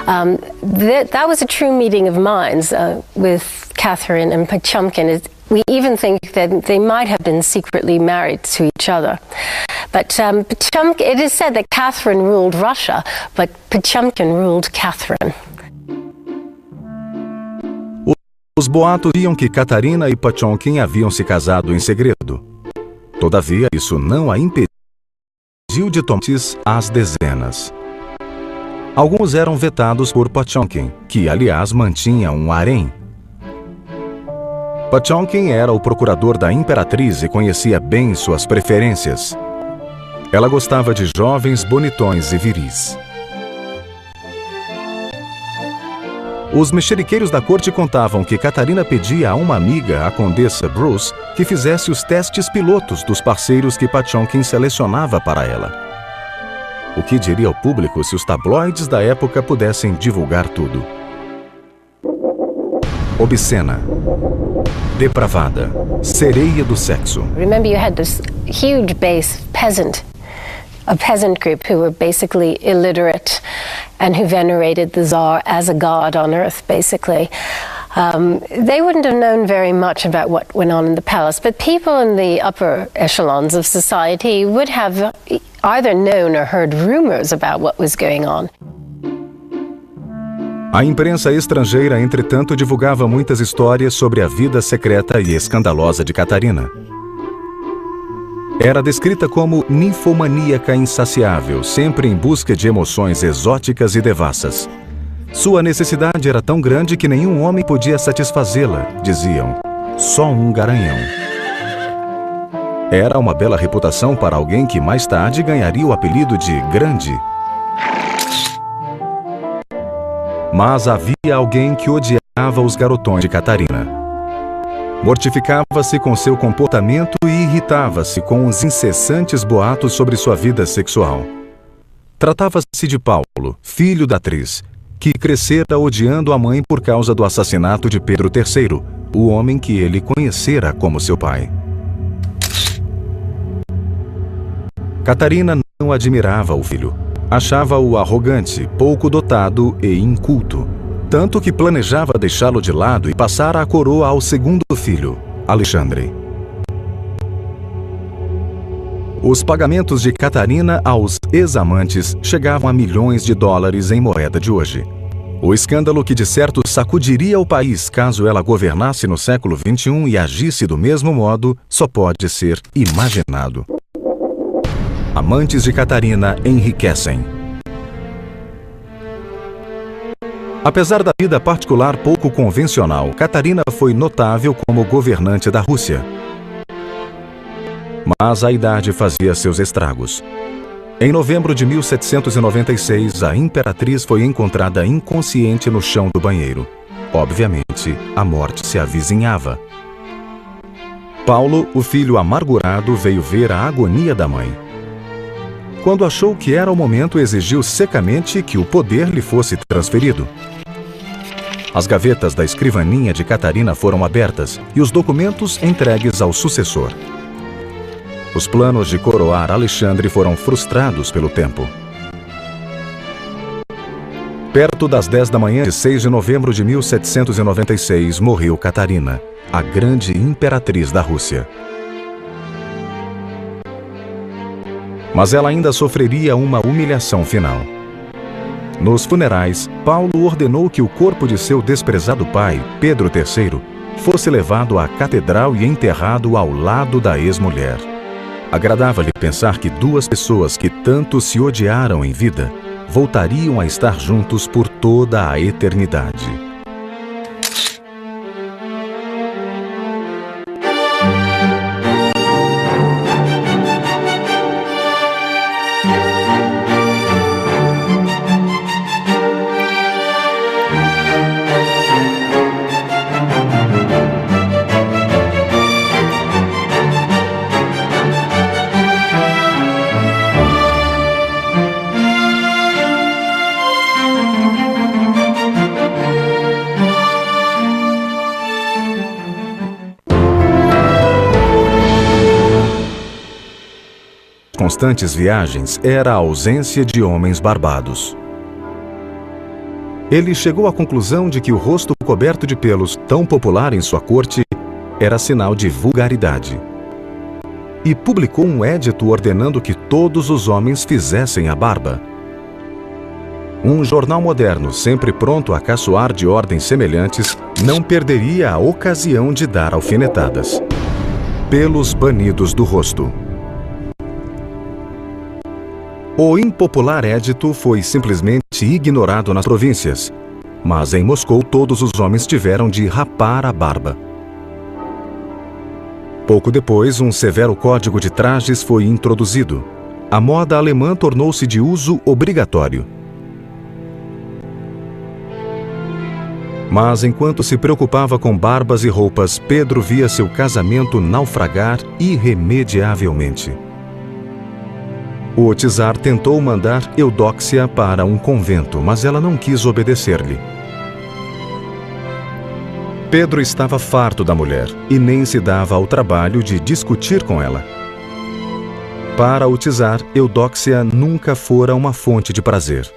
That was a true meeting of minds with Catherine and Potemkin. We even think that they might have been secretly married to each other. But Potemkin, it is said that Catherine ruled Russia, but Potemkin ruled Catherine. Os boatos diziam que Catarina e Potemkin haviam se casado em segredo. Todavia, isso não a impediu de tomar às dezenas. Alguns eram vetados por Potemkin, que, aliás, mantinha um harém. Potemkin era o procurador da imperatriz e conhecia bem suas preferências. Ela gostava de jovens bonitões e viris. Os mexeriqueiros da corte contavam que Catarina pedia a uma amiga, a condessa Bruce, que fizesse os testes pilotos dos parceiros que Potemkin selecionava para ela. O que diria ao público se os tabloides da época pudessem divulgar tudo? Obscena, depravada, sereia do sexo. Remember, you had this huge base a peasant group who were basically illiterate and who venerated the Tsar as a god on earth, basically. They wouldn't have known very much about what went on in the palace, but people in the upper echelons of society would have either known or heard rumors about what was going on. A imprensa estrangeira, entretanto, divulgava muitas histórias sobre a vida secreta e escandalosa de Catarina. Era descrita como ninfomaníaca insaciável, sempre em busca de emoções exóticas e devassas. Sua necessidade era tão grande que nenhum homem podia satisfazê-la, diziam. Só um garanhão. Era uma bela reputação para alguém que mais tarde ganharia o apelido de Grande. Mas havia alguém que odiava os garotões de Catarina. Mortificava-se com seu comportamento e irritava-se com os incessantes boatos sobre sua vida sexual. Tratava-se de Paulo, filho da atriz, que crescera odiando a mãe por causa do assassinato de Pedro III, o homem que ele conhecera como seu pai. Catarina não admirava o filho. Achava-o arrogante, pouco dotado e inculto, tanto que planejava deixá-lo de lado e passar a coroa ao segundo filho, Alexandre. Os pagamentos de Catarina aos ex-amantes chegavam a milhões de dólares em moeda de hoje. O escândalo que de certo sacudiria o país caso ela governasse no século XXI e agisse do mesmo modo só pode ser imaginado. Amantes de Catarina enriquecem. Apesar da vida particular pouco convencional, Catarina foi notável como governante da Rússia. Mas a idade fazia seus estragos. Em novembro de 1796, a imperatriz foi encontrada inconsciente no chão do banheiro. Obviamente, a morte se avizinhava. Paulo, o filho amargurado, veio ver a agonia da mãe. Quando achou que era o momento, exigiu secamente que o poder lhe fosse transferido. As gavetas da escrivaninha de Catarina foram abertas e os documentos entregues ao sucessor. Os planos de coroar Alexandre foram frustrados pelo tempo. Perto das 10 da manhã de 6 de novembro de 1796, morreu Catarina, a grande imperatriz da Rússia. Mas ela ainda sofreria uma humilhação final. Nos funerais, Paulo ordenou que o corpo de seu desprezado pai, Pedro III, fosse levado à catedral e enterrado ao lado da ex-mulher. Agradava-lhe pensar que duas pessoas que tanto se odiaram em vida voltariam a estar juntos por toda a eternidade. Constantes viagens era a ausência de homens barbados. Ele chegou à conclusão de que o rosto coberto de pelos, tão popular em sua corte, era sinal de vulgaridade. E publicou um édito ordenando que todos os homens fizessem a barba. Um jornal moderno, sempre pronto a caçoar de ordens semelhantes, não perderia a ocasião de dar alfinetadas. Pelos banidos do rosto. O impopular édito foi simplesmente ignorado nas províncias, mas em Moscou todos os homens tiveram de rapar a barba. Pouco depois, um severo código de trajes foi introduzido. A moda alemã tornou-se de uso obrigatório. Mas enquanto se preocupava com barbas e roupas, Pedro via seu casamento naufragar irremediavelmente. O czar tentou mandar Eudóxia para um convento, mas ela não quis obedecer-lhe. Pedro estava farto da mulher e nem se dava ao trabalho de discutir com ela. Para o czar, Eudóxia nunca fora uma fonte de prazer.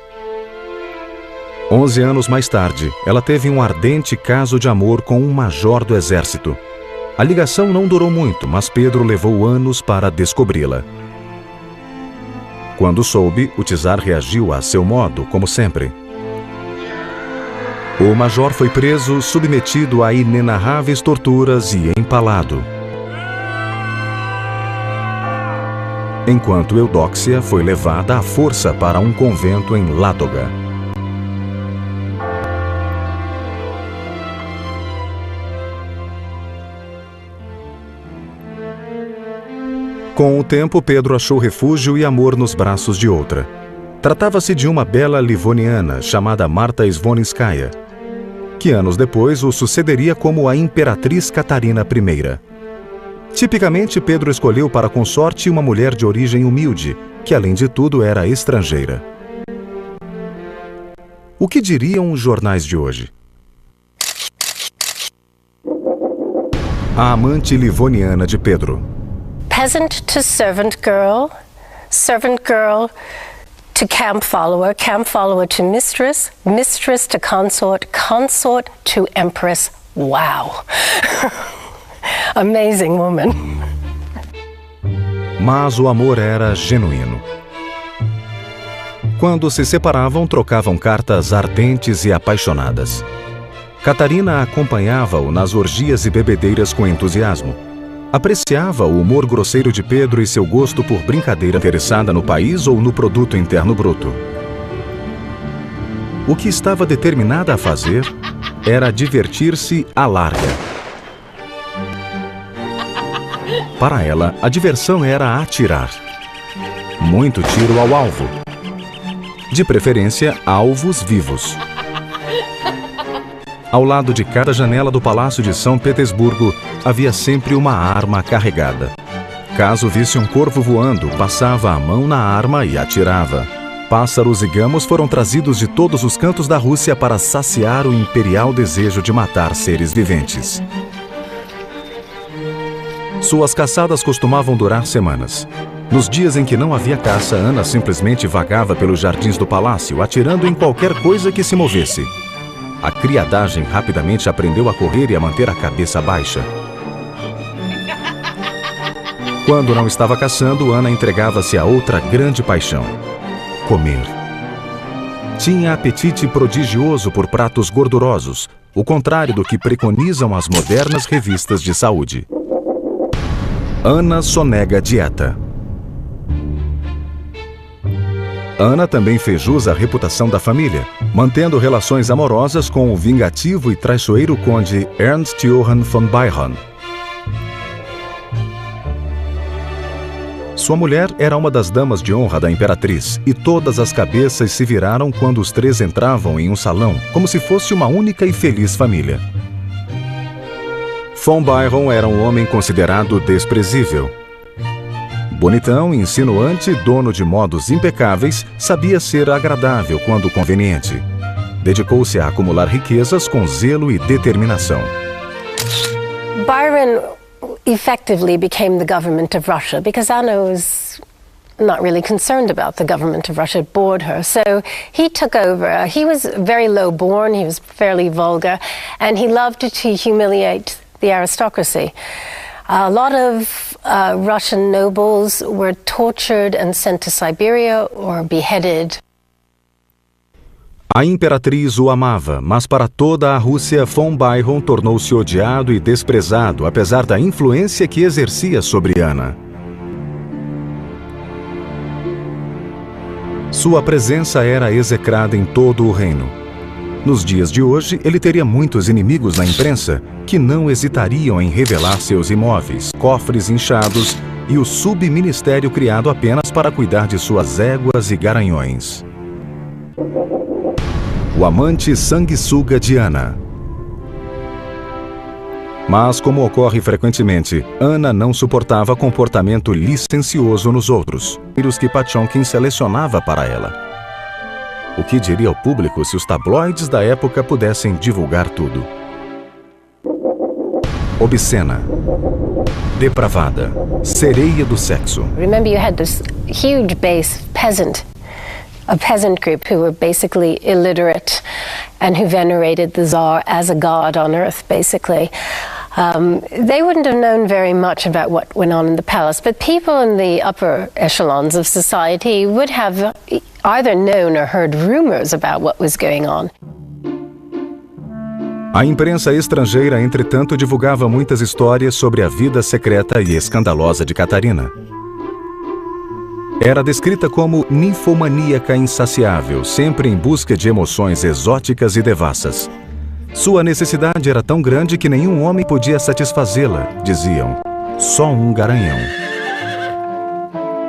11 anos mais tarde, ela teve um ardente caso de amor com um major do exército. A ligação não durou muito, mas Pedro levou anos para descobri-la. Quando soube, o czar reagiu a seu modo, como sempre. O major foi preso, submetido a inenarráveis torturas e empalado. Enquanto Eudóxia foi levada à força para um convento em Ládoga. Com o tempo, Pedro achou refúgio e amor nos braços de outra. Tratava-se de uma bela livoniana chamada Marta Svonskaya, que anos depois o sucederia como a Imperatriz Catarina I. Tipicamente, Pedro escolheu para consorte uma mulher de origem humilde, que além de tudo era estrangeira. O que diriam os jornais de hoje? A amante livoniana de Pedro. Peasant to servant girl to camp follower to mistress, mistress to consort, consort to empress. Wow! Amazing woman. Mas o amor era genuíno. Quando se separavam, trocavam cartas ardentes e apaixonadas. Catarina acompanhava-o nas orgias e bebedeiras com entusiasmo. Apreciava o humor grosseiro de Pedro e seu gosto por brincadeira interessada no país ou no produto interno bruto. O que estava determinada a fazer era divertir-se à larga. Para ela, a diversão era atirar. Muito tiro ao alvo. De preferência, alvos vivos. Ao lado de cada janela do Palácio de São Petersburgo, havia sempre uma arma carregada. Caso visse um corvo voando, passava a mão na arma e atirava. Pássaros e gamos foram trazidos de todos os cantos da Rússia para saciar o imperial desejo de matar seres viventes. Suas caçadas costumavam durar semanas. Nos dias em que não havia caça, Ana simplesmente vagava pelos jardins do palácio, atirando em qualquer coisa que se movesse. A criadagem rapidamente aprendeu a correr e a manter a cabeça baixa. Quando não estava caçando, Ana entregava-se a outra grande paixão: comer. Tinha apetite prodigioso por pratos gordurosos, o contrário do que preconizam as modernas revistas de saúde. Ana sonega dieta. Ana também fez jus à reputação da família, mantendo relações amorosas com o vingativo e traiçoeiro conde Ernst Johann von Bayern. Sua mulher era uma das damas de honra da imperatriz, e todas as cabeças se viraram quando os três entravam em um salão, como se fosse uma única e feliz família. Von Bayern era um homem considerado desprezível. Bonitão, insinuante, dono de modos impecáveis, sabia ser agradável quando conveniente. Dedicou-se a acumular riquezas com zelo e determinação. Byron effectively became the government of Russia because Anna was not really concerned about the government of Russia. It bored her. So he took over. He was very low born, he was fairly vulgar, and he loved to humiliate the aristocracy. A lot of Russian nobles were tortured and sent to Siberia or beheaded. A imperatriz o amava, mas para toda a Rússia, von Bayern tornou-se odiado e desprezado, apesar da influência que exercia sobre Ana. Sua presença era execrada em todo o reino. Nos dias de hoje, ele teria muitos inimigos na imprensa que não hesitariam em revelar seus imóveis, cofres inchados e o subministério criado apenas para cuidar de suas éguas e garanhões. O amante sanguessuga de Ana. Mas, como ocorre frequentemente, Ana não suportava comportamento licencioso nos outros, os que Potemkin selecionava para ela. O que diria o público se os tabloides da época pudessem divulgar tudo? Obscena, depravada, sereia do sexo. Remember, you had this huge base a peasant group who were basically illiterate and who venerated the Tsar as a god on earth, basically. They wouldn't have known very much about what went on in the palace, but people in the upper echelons of society would have either known or heard rumors about what was going on. A imprensa estrangeira, entretanto, divulgava muitas histórias sobre a vida secreta e escandalosa de Catarina. Era descrita como ninfomaníaca insaciável, sempre em busca de emoções exóticas e devassas. Sua necessidade era tão grande que nenhum homem podia satisfazê-la, diziam. Só um garanhão.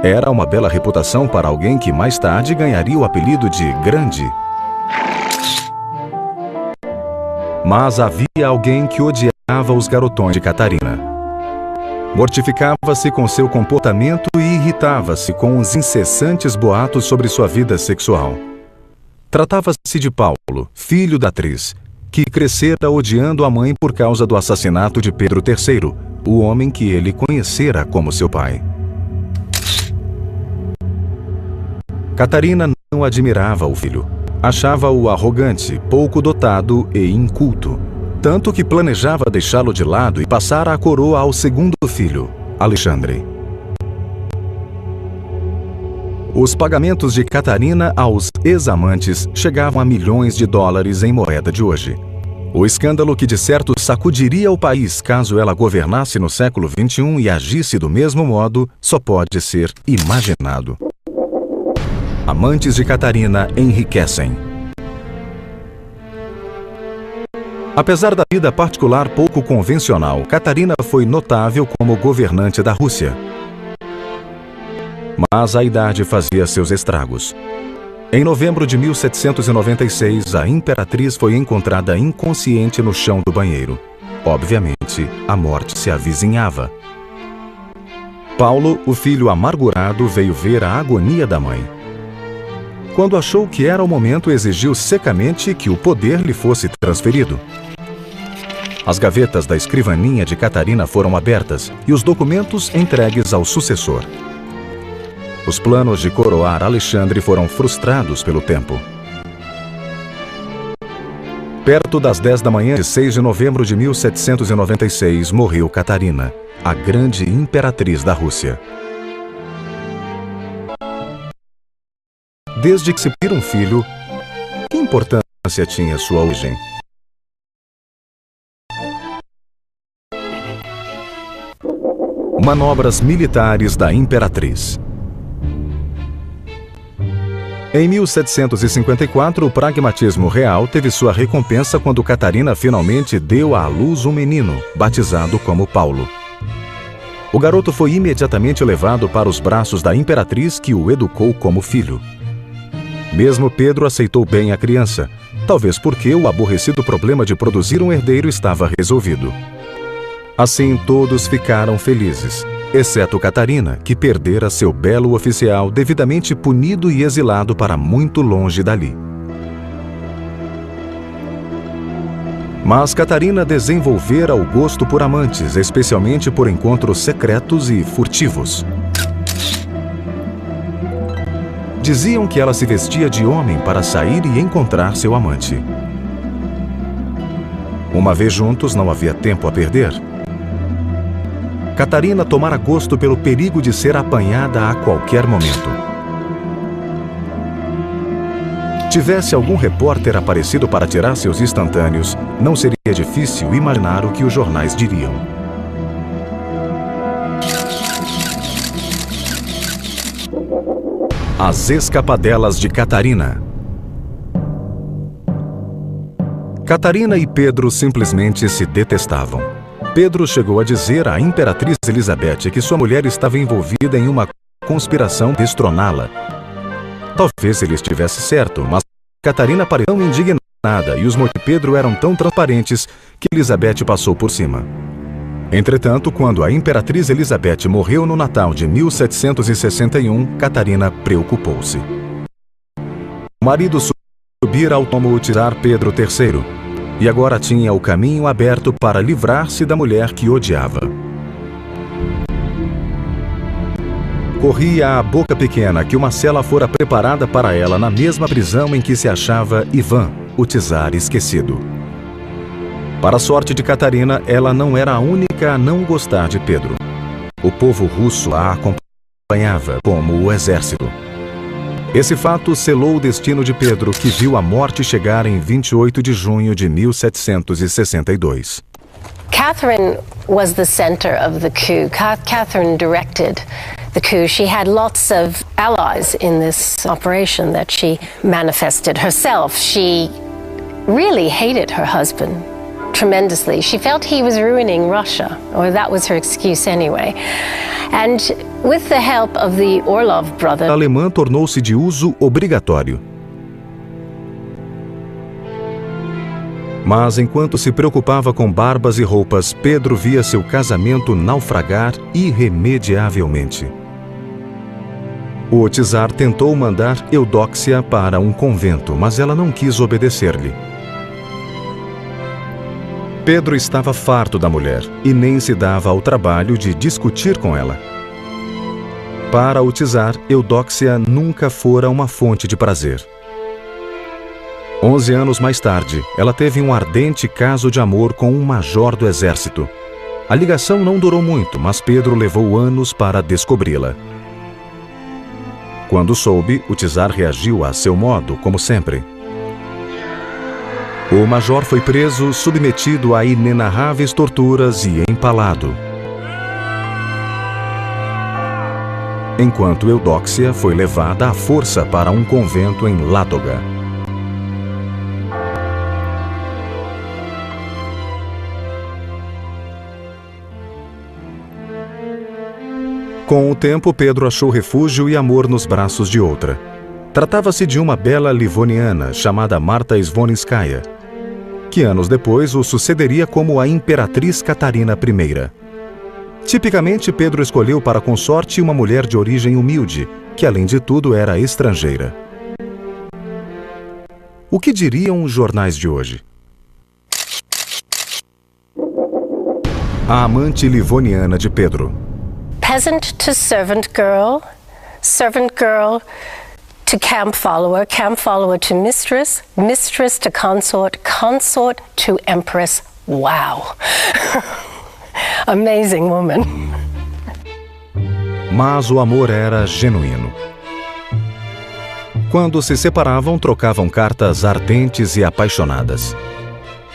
Era uma bela reputação para alguém que mais tarde ganharia o apelido de Grande. Mas havia alguém que odiava os garotões de Catarina. Mortificava-se com seu comportamento e irritava-se com os incessantes boatos sobre sua vida sexual. Tratava-se de Paulo, filho da atriz, que crescera odiando a mãe por causa do assassinato de Pedro III, o homem que ele conhecera como seu pai. Catarina não admirava o filho. Achava-o arrogante, pouco dotado e inculto, tanto que planejava deixá-lo de lado e passar a coroa ao segundo filho, Alexandre. Os pagamentos de Catarina aos ex-amantes chegavam a milhões de dólares em moeda de hoje. O escândalo que de certo sacudiria o país caso ela governasse no século XXI e agisse do mesmo modo só pode ser imaginado. Amantes de Catarina enriquecem. Apesar da vida particular pouco convencional, Catarina foi notável como governante da Rússia. Mas a idade fazia seus estragos. Em novembro de 1796, a imperatriz foi encontrada inconsciente no chão do banheiro. Obviamente, a morte se avizinhava. Paulo, o filho amargurado, veio ver a agonia da mãe. Quando achou que era o momento, exigiu secamente que o poder lhe fosse transferido. As gavetas da escrivaninha de Catarina foram abertas e os documentos entregues ao sucessor. Os planos de coroar Alexandre foram frustrados pelo tempo. Perto das 10 da manhã de 6 de novembro de 1796, morreu Catarina, a grande imperatriz da Rússia. Desde que se ter um filho, que importância tinha sua origem? Manobras militares da imperatriz. Em 1754, o pragmatismo real teve sua recompensa quando Catarina finalmente deu à luz um menino, batizado como Paulo. O garoto foi imediatamente levado para os braços da imperatriz, que o educou como filho. Mesmo Pedro aceitou bem a criança, talvez porque o aborrecido problema de produzir um herdeiro estava resolvido. Assim todos ficaram felizes, exceto Catarina, que perdera seu belo oficial devidamente punido e exilado para muito longe dali. Mas Catarina desenvolvera o gosto por amantes, especialmente por encontros secretos e furtivos. Diziam que ela se vestia de homem para sair e encontrar seu amante. Uma vez juntos, não havia tempo a perder. Catarina tomara gosto pelo perigo de ser apanhada a qualquer momento. Tivesse algum repórter aparecido para tirar seus instantâneos, não seria difícil imaginar o que os jornais diriam. As escapadelas de Catarina. Catarina e Pedro simplesmente se detestavam. Pedro chegou a dizer à imperatriz Elizabeth que sua mulher estava envolvida em uma conspiração de destroná-la. Talvez ele estivesse certo, mas Catarina pareceu tão indignada e os motivos de Pedro eram tão transparentes que Elizabeth passou por cima. Entretanto, quando a imperatriz Elizabeth morreu no Natal de 1761, Catarina preocupou-se. O marido subira ao trono tirar Pedro III. E agora tinha o caminho aberto para livrar-se da mulher que odiava. Corria a boca pequena que uma cela fora preparada para ela na mesma prisão em que se achava Ivan, o czar esquecido. Para a sorte de Catarina, ela não era a única a não gostar de Pedro. O povo russo a acompanhava, como o exército. Esse fato selou o destino de Pedro, que viu a morte chegar em 28 de junho de 1762. Catherine was the center of the coup. Catherine directed the coup. She had lots of allies in this operation that she manifested herself. She really hated her husband tremendously. She felt he was ruining Russia, or that was her excuse anyway. And With the help of the Orlov brothers, A alemã tornou-se de uso obrigatório. Mas enquanto se preocupava com barbas e roupas, Pedro via seu casamento naufragar irremediavelmente. O czar tentou mandar Eudóxia para um convento, mas ela não quis obedecer-lhe. Pedro estava farto da mulher e nem se dava ao trabalho de discutir com ela. Para o czar, Eudóxia nunca fora uma fonte de prazer. 11 anos mais tarde, ela teve um ardente caso de amor com um major do exército. A ligação não durou muito, mas Pedro levou anos para descobri-la. Quando soube, o czar reagiu a seu modo, como sempre. O major foi preso, submetido a inenarráveis torturas e empalado. Enquanto Eudóxia foi levada à força para um convento em Ládoga. Com o tempo, Pedro achou refúgio e amor nos braços de outra. Tratava-se de uma bela livoniana chamada Marta Zvonskaya, que anos depois o sucederia como a Imperatriz Catarina I. Tipicamente, Pedro escolheu para consorte uma mulher de origem humilde, que além de tudo era estrangeira. O que diriam os jornais de hoje? A amante livoniana de Pedro. peasant to servant girl to camp follower to mistress, mistress to consort, consort to empress. Wow. Amazing woman. Mas o amor era genuíno. Quando se separavam, trocavam cartas ardentes e apaixonadas.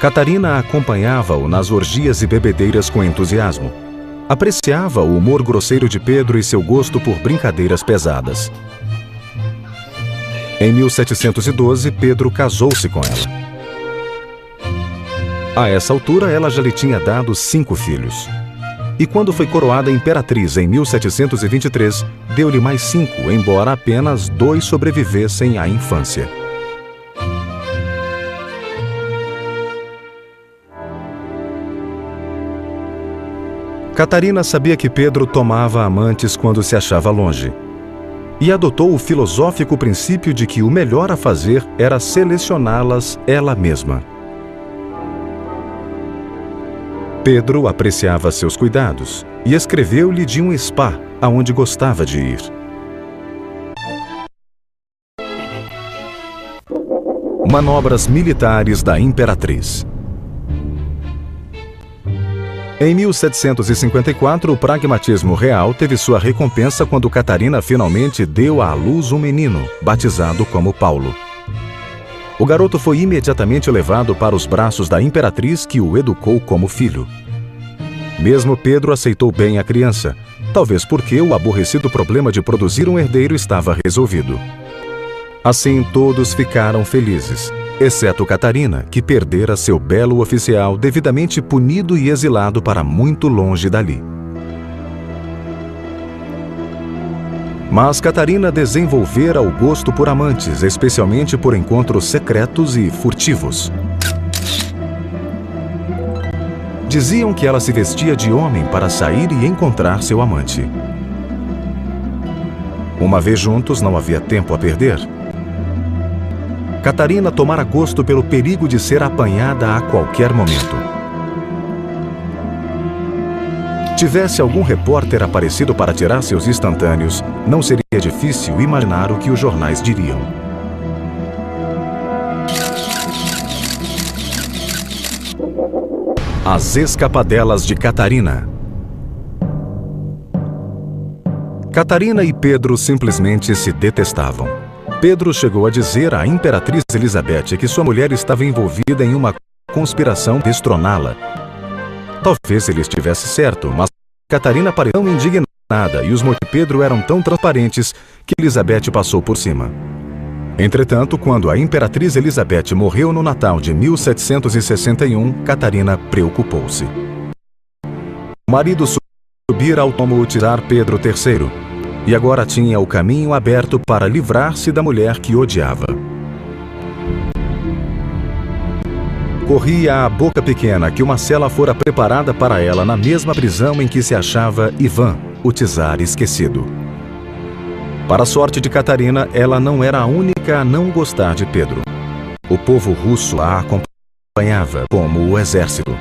Catarina acompanhava-o nas orgias e bebedeiras com entusiasmo. Apreciava o humor grosseiro de Pedro e seu gosto por brincadeiras pesadas. Em 1712, Pedro casou-se com ela. A essa altura, ela já lhe tinha dado 5 filhos. E quando foi coroada imperatriz em 1723, deu-lhe mais 5, embora apenas 2 sobrevivessem à infância. Catarina sabia que Pedro tomava amantes quando se achava longe, e adotou o filosófico princípio de que o melhor a fazer era selecioná-las ela mesma. Pedro apreciava seus cuidados e escreveu-lhe de um spa aonde gostava de ir. Manobras militares da imperatriz. Em 1754, o pragmatismo real teve sua recompensa quando Catarina finalmente deu à luz um menino, batizado como Paulo. O garoto foi imediatamente levado para os braços da imperatriz, que o educou como filho. Mesmo Pedro aceitou bem a criança, talvez porque o aborrecido problema de produzir um herdeiro estava resolvido. Assim, todos ficaram felizes, exceto Catarina, que perdera seu belo oficial devidamente punido e exilado para muito longe dali. Mas Catarina desenvolvera o gosto por amantes, especialmente por encontros secretos e furtivos. Diziam que ela se vestia de homem para sair e encontrar seu amante. Uma vez juntos, não havia tempo a perder. Catarina tomara gosto pelo perigo de ser apanhada a qualquer momento. Tivesse algum repórter aparecido para tirar seus instantâneos, não seria difícil imaginar o que os jornais diriam. As escapadelas de Catarina. Catarina e Pedro simplesmente se detestavam. Pedro chegou a dizer à imperatriz Elizabeth que sua mulher estava envolvida em uma conspiração de destroná-la. Talvez ele estivesse certo, mas Catarina pareceu tão indignada e os motivos de Pedro eram tão transparentes que Elizabeth passou por cima. Entretanto, quando a imperatriz Elizabeth morreu no Natal de 1761, Catarina preocupou-se. O marido subir ao trono tirar Pedro III, e agora tinha o caminho aberto para livrar-se da mulher que odiava. Corria a boca pequena que uma cela fora preparada para ela na mesma prisão em que se achava Ivan, o czar esquecido. Para a sorte de Catarina, ela não era a única a não gostar de Pedro. O povo russo a acompanhava, como o exército.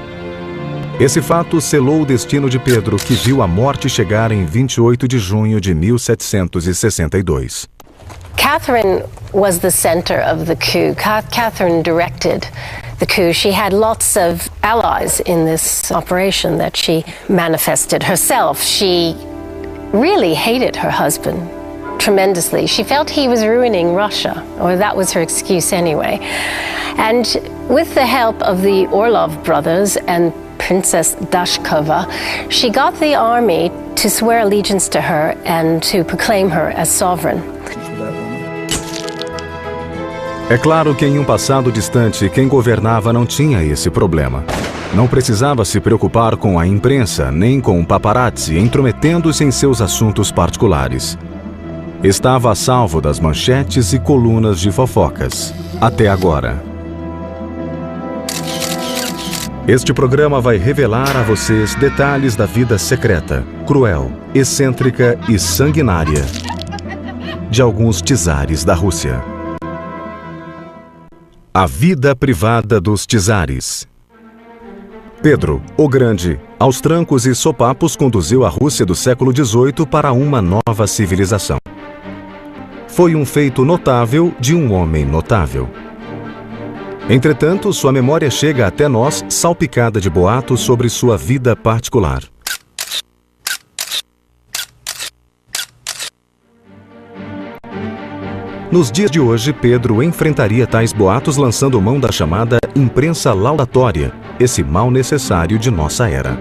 Esse fato selou o destino de Pedro, que viu a morte chegar em 28 de junho de 1762. Catherine was the center of the coup. Catherine directed the coup. She had lots of allies in this operation that she manifested herself. She really hated her husband tremendously. She felt he was ruining Russia, or that was her excuse anyway. And with the help of the Orlov brothers and Princess Dashkova, she got the army to swear allegiance to her and to proclaim her as sovereign. É claro que em um passado distante, quem governava não tinha esse problema. Não precisava se preocupar com a imprensa, nem com o paparazzi intrometendo-se em seus assuntos particulares. Estava a salvo das manchetes e colunas de fofocas. Até agora. Este programa vai revelar a vocês detalhes da vida secreta, cruel, excêntrica e sanguinária de alguns czares da Rússia. A vida privada dos czares. Pedro, o Grande, aos trancos e sopapos conduziu a Rússia do século XVIII para uma nova civilização. Foi um feito notável de um homem notável. Entretanto, sua memória chega até nós salpicada de boatos sobre sua vida particular. Nos dias de hoje, Pedro enfrentaria tais boatos lançando mão da chamada imprensa laudatória, esse mal necessário de nossa era.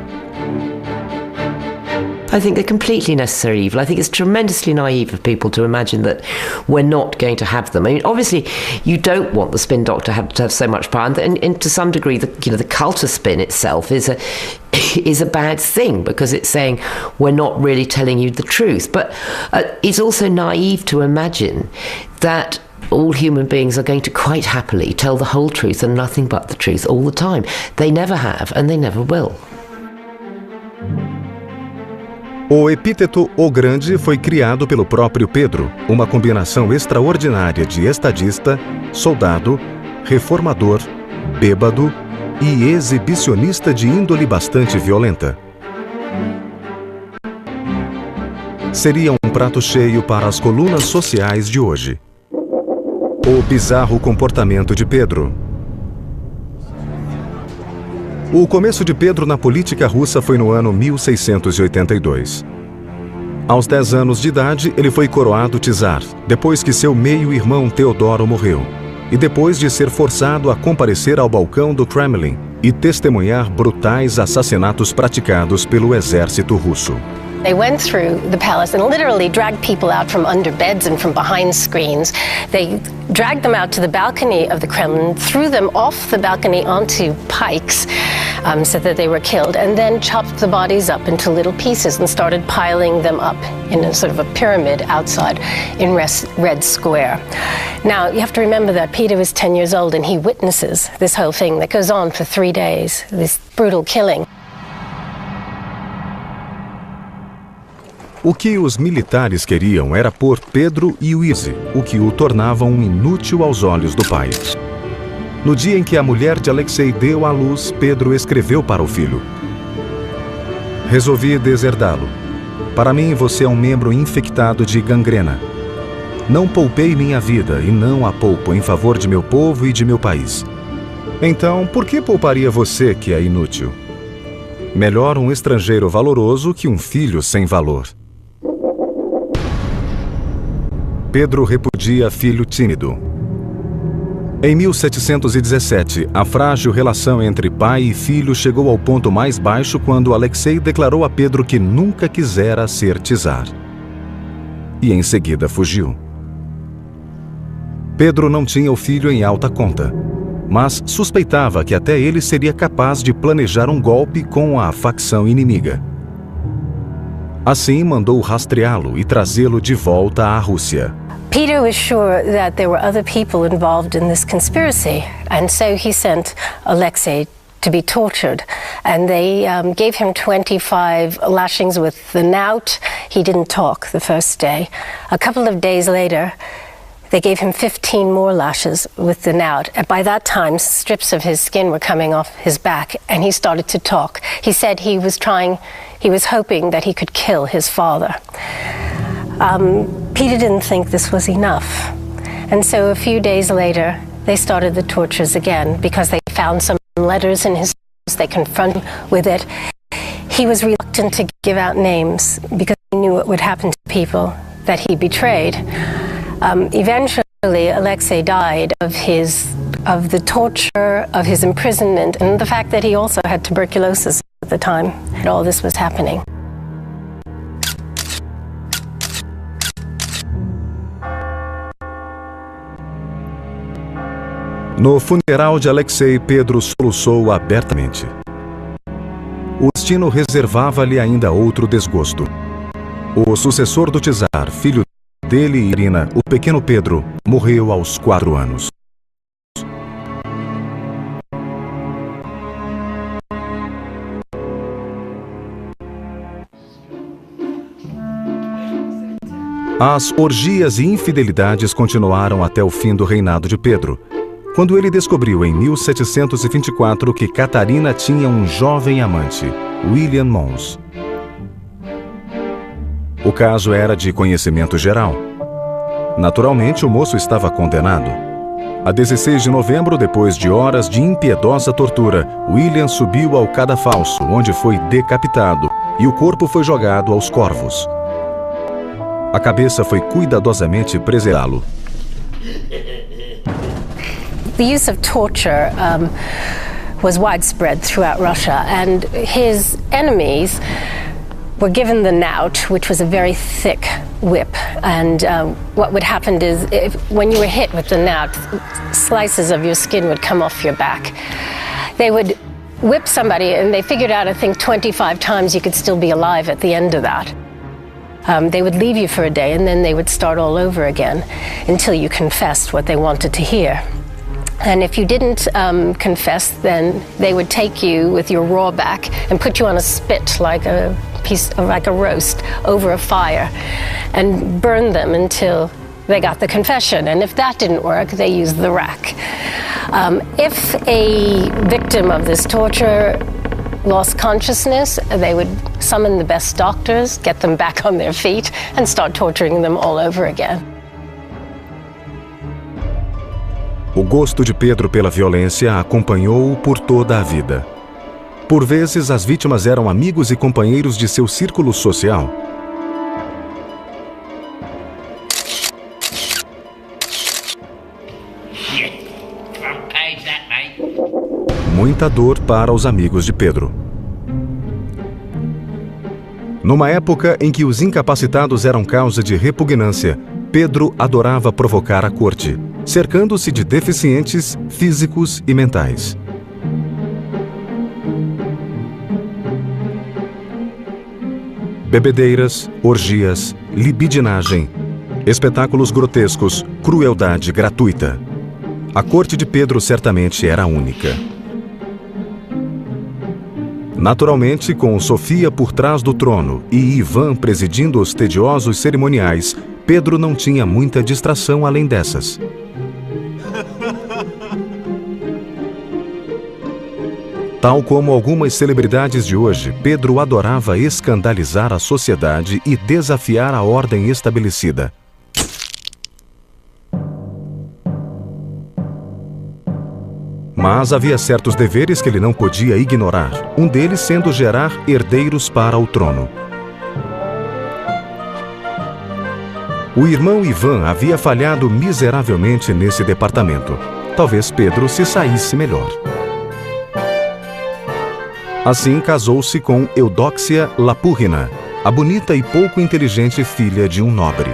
I think they're completely necessary evil. I think it's tremendously naive of people to imagine that we're not going to have them. I mean, obviously, you don't want the spin doctor to have so much power, and to some degree, the cult of spin itself is a bad thing because it's saying we're not really telling you the truth. But it's also naive to imagine that all human beings are going to quite happily tell the whole truth and nothing but the truth all the time. They never have, and they never will. O epíteto O Grande foi criado pelo próprio Pedro, uma combinação extraordinária de estadista, soldado, reformador, bêbado e exibicionista de índole bastante violenta. Seria um prato cheio para as colunas sociais de hoje. O bizarro comportamento de Pedro. O começo de Pedro na política russa foi no ano 1682. Aos 10 anos de idade, ele foi coroado czar, depois que seu meio-irmão Teodoro morreu, e depois de ser forçado a comparecer ao balcão do Kremlin e testemunhar brutais assassinatos praticados pelo exército russo. They went through the palace and literally dragged people out from under beds and from behind screens. They dragged them out to the balcony of the Kremlin, threw them off the balcony onto pikes so that they were killed, and then chopped the bodies up into little pieces and started piling them up in a sort of a pyramid outside in Red Square. Now, you have to remember that Peter was 10 years old and he witnesses this whole thing that goes on for 3 days, this brutal killing. O que os militares queriam era pôr Pedro Ioise, o que o tornava um inútil aos olhos do pai. No dia em que a mulher de Alexei deu à luz, Pedro escreveu para o filho: resolvi deserdá-lo. Para mim, você é um membro infectado de gangrena. Não poupei minha vida e não a poupo em favor de meu povo e de meu país. Então, por que pouparia você que é inútil? Melhor um estrangeiro valoroso que um filho sem valor. Pedro repudia filho tímido. Em 1717, a frágil relação entre pai e filho chegou ao ponto mais baixo quando Alexei declarou a Pedro que nunca quisera ser czar. E em seguida fugiu. Pedro não tinha o filho em alta conta, mas suspeitava que até ele seria capaz de planejar um golpe com a facção inimiga. Assim, mandou rastreá-lo e trazê-lo de volta à Rússia. Peter was sure that there were other people involved in this conspiracy, and so he sent Alexei to be tortured. And they gave him 25 lashings with the knout. He didn't talk the first day. A couple of days later, they gave him 15 more lashes with the knout. And by that time, strips of his skin were coming off his back, and he started to talk. He said he was hoping that he could kill his father. Peter didn't think this was enough. And so a few days later, they started the tortures again because they found some letters in his house. They confronted him with it. He was reluctant to give out names because he knew what would happen to people that he betrayed. Eventually, Alexei died of the torture, of his imprisonment, and the fact that he also had tuberculosis at the time that all this was happening. No funeral de Alexei, Pedro soluçou abertamente. O destino reservava-lhe ainda outro desgosto. O sucessor do czar, filho dele e Irina, o pequeno Pedro, morreu aos 4 anos. As orgias e infidelidades continuaram até o fim do reinado de Pedro, quando ele descobriu em 1724 que Catarina tinha um jovem amante, William Mons. O caso era de conhecimento geral. Naturalmente, o moço estava condenado. A 16 de novembro, depois de horas de impiedosa tortura, William subiu ao cadafalso, onde foi decapitado, e o corpo foi jogado aos corvos. A cabeça foi cuidadosamente preservá-lo. The use of torture was widespread throughout Russia, and his enemies were given the knout, which was a very thick whip. And what would happen is, when you were hit with the knout, slices of your skin would come off your back. They would whip somebody, and they figured out, I think, 25 times you could still be alive at the end of that. They would leave you for a day, and then they would start all over again until you confessed what they wanted to hear. And if you didn't confess, then they would take you with your raw back and put you on a spit, like a roast, over a fire, and burn them until they got the confession. And if that didn't work, they used the rack. If a victim of this torture lost consciousness, they would summon the best doctors, get them back on their feet, and start torturing them all over again. O gosto de Pedro pela violência acompanhou-o por toda a vida. Por vezes, as vítimas eram amigos e companheiros de seu círculo social. Muita dor para os amigos de Pedro. Numa época em que os incapacitados eram causa de repugnância, Pedro adorava provocar a corte, cercando-se de deficientes físicos e mentais. Bebedeiras, orgias, libidinagem, espetáculos grotescos, crueldade gratuita. A corte de Pedro certamente era única. Naturalmente, com Sofia por trás do trono e Ivan presidindo os tediosos cerimoniais, Pedro não tinha muita distração além dessas. Tal como algumas celebridades de hoje, Pedro adorava escandalizar a sociedade e desafiar a ordem estabelecida. Mas havia certos deveres que ele não podia ignorar, um deles sendo gerar herdeiros para o trono. O irmão Ivan havia falhado miseravelmente nesse departamento. Talvez Pedro se saísse melhor. Assim, casou-se com Eudóxia Lapúrrina, a bonita e pouco inteligente filha de um nobre.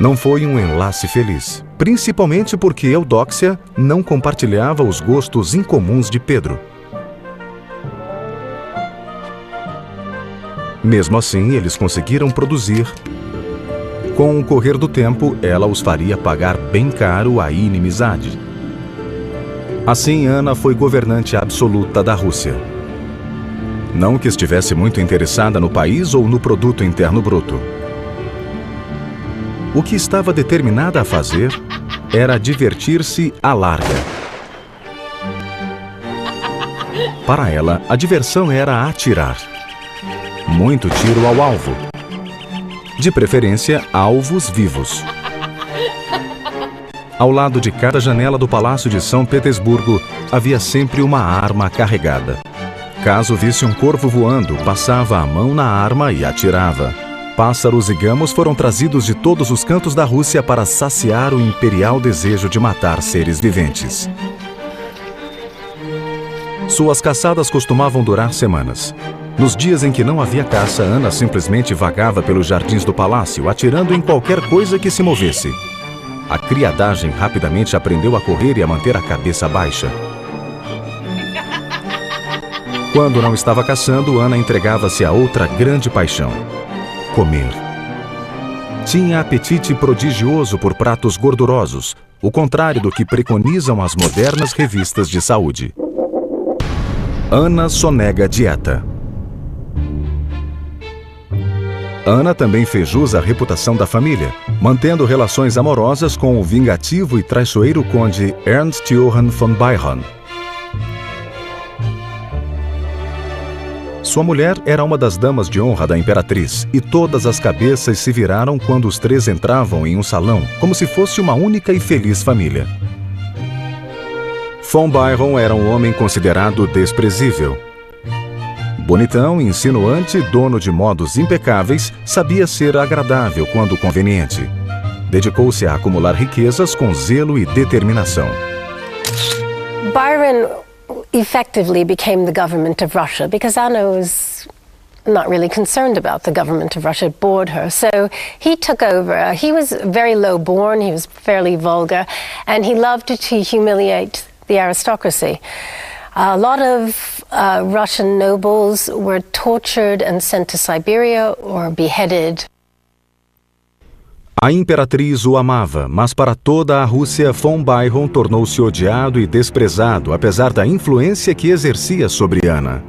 Não foi um enlace feliz, principalmente porque Eudóxia não compartilhava os gostos incomuns de Pedro. Mesmo assim, eles conseguiram produzir. Com o correr do tempo, ela os faria pagar bem caro a inimizade. Assim, Ana foi governante absoluta da Rússia. Não que estivesse muito interessada no país ou no produto interno bruto. O que estava determinada a fazer era divertir-se à larga. Para ela, a diversão era atirar. Muito tiro ao alvo. De preferência, alvos vivos. Ao lado de cada janela do Palácio de São Petersburgo, havia sempre uma arma carregada. Caso visse um corvo voando, passava a mão na arma e atirava. Pássaros e gamos foram trazidos de todos os cantos da Rússia para saciar o imperial desejo de matar seres viventes. Suas caçadas costumavam durar semanas. Nos dias em que não havia caça, Ana simplesmente vagava pelos jardins do palácio, atirando em qualquer coisa que se movesse. A criadagem rapidamente aprendeu a correr e a manter a cabeça baixa. Quando não estava caçando, Ana entregava-se a outra grande paixão: comer. Tinha apetite prodigioso por pratos gordurosos, o contrário do que preconizam as modernas revistas de saúde. Ana sonega dieta. Ana também fez jus à reputação da família, mantendo relações amorosas com o vingativo e traiçoeiro conde Ernst Johann von Biron. Sua mulher era uma das damas de honra da imperatriz, e todas as cabeças se viraram quando os três entravam em um salão, como se fosse uma única e feliz família. Von Biron era um homem considerado desprezível. Bonitão, insinuante, dono de modos impecáveis, sabia ser agradável quando conveniente. Dedicou-se a acumular riquezas com zelo e determinação. Byron effectively became the government of Russia because Anna was not really concerned about the government of Russia. It bored her. So he took over. He was very low-born, he was fairly vulgar, and he loved to humiliate the aristocracy. A lot of Russian nobles were tortured and sent to Siberia or beheaded. A imperatriz o amava, mas para toda a Rússia, von Biron tornou-se odiado e desprezado, apesar da influência que exercia sobre Ana.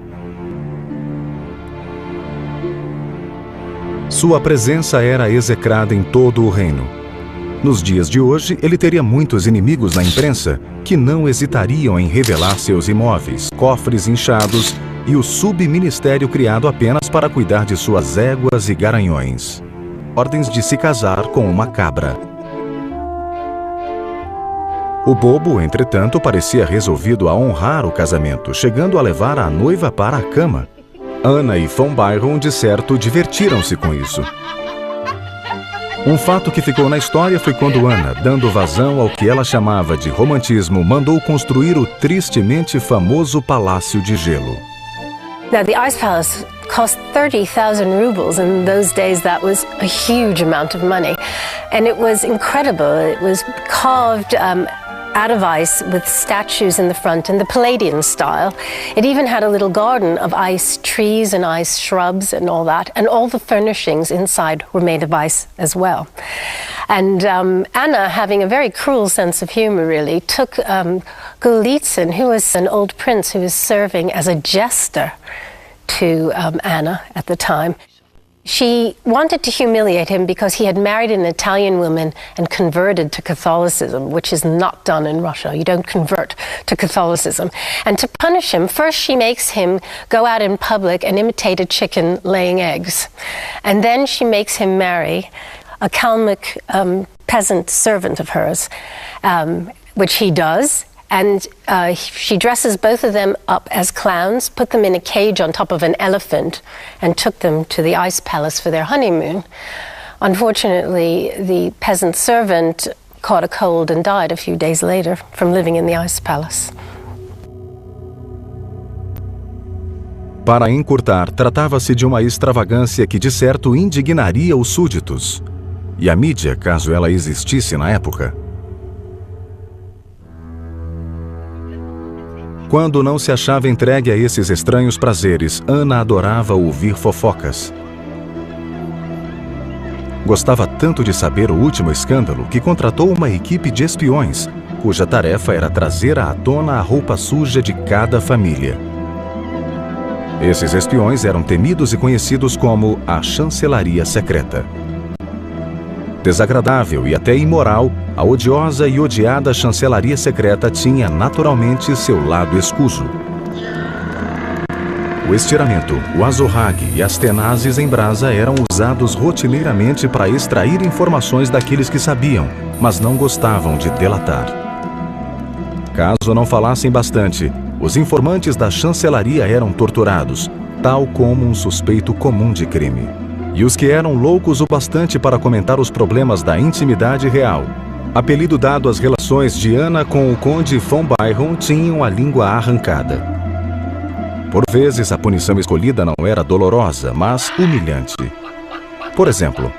Sua presença era execrada em todo o reino. Nos dias de hoje, ele teria muitos inimigos na imprensa que não hesitariam em revelar seus imóveis, cofres inchados e o subministério criado apenas para cuidar de suas éguas e garanhões. Ordens de se casar com uma cabra. O bobo, entretanto, parecia resolvido a honrar o casamento, chegando a levar a noiva para a cama. Ana e von Biron, de certo, divertiram-se com isso. Um fato que ficou na história foi quando Ana, dando vazão ao que ela chamava de romantismo, mandou construir o tristemente famoso Palácio de Gelo. Now, the Ice Palace cost 30,000 rubles. In those days, that was a huge amount of money. And it was incredible. It was carved out of ice with statues in the front in the Palladian style. It even had a little garden of ice trees and ice shrubs and all that. And all the furnishings inside were made of ice as well. And Anna, having a very cruel sense of humor, really, took Golitsyn, who was an old prince who was serving as a jester to Anna at the time. She wanted to humiliate him because he had married an Italian woman and converted to Catholicism, which is not done in Russia. You don't convert to Catholicism. And to punish him, first she makes him go out in public and imitate a chicken laying eggs. And then she makes him marry a Kalmyk peasant servant of hers, which he does. And she dresses both of them up as clowns, put them in a cage on top of an elephant, and took them to the ice palace for their honeymoon. Unfortunately, the peasant servant caught a cold and died a few days later from living in the ice palace. Para encurtar, tratava-se de uma extravagância que de certo indignaria os súditos. E a mídia, caso ela existisse na época. Quando não se achava entregue a esses estranhos prazeres, Ana adorava ouvir fofocas. Gostava tanto de saber o último escândalo que contratou uma equipe de espiões, cuja tarefa era trazer à tona a roupa suja de cada família. Esses espiões eram temidos e conhecidos como a Chancelaria Secreta. Desagradável e até imoral, a odiosa e odiada Chancelaria Secreta tinha naturalmente seu lado escuso. O estiramento, o azorrague e as tenazes em brasa eram usados rotineiramente para extrair informações daqueles que sabiam, mas não gostavam de delatar. Caso não falassem bastante, os informantes da chancelaria eram torturados, tal como um suspeito comum de crime. E os que eram loucos o bastante para comentar os problemas da intimidade real, apelido dado às relações de Ana com o conde von Byron, tinham a língua arrancada. Por vezes, a punição escolhida não era dolorosa, mas humilhante. Por exemplo,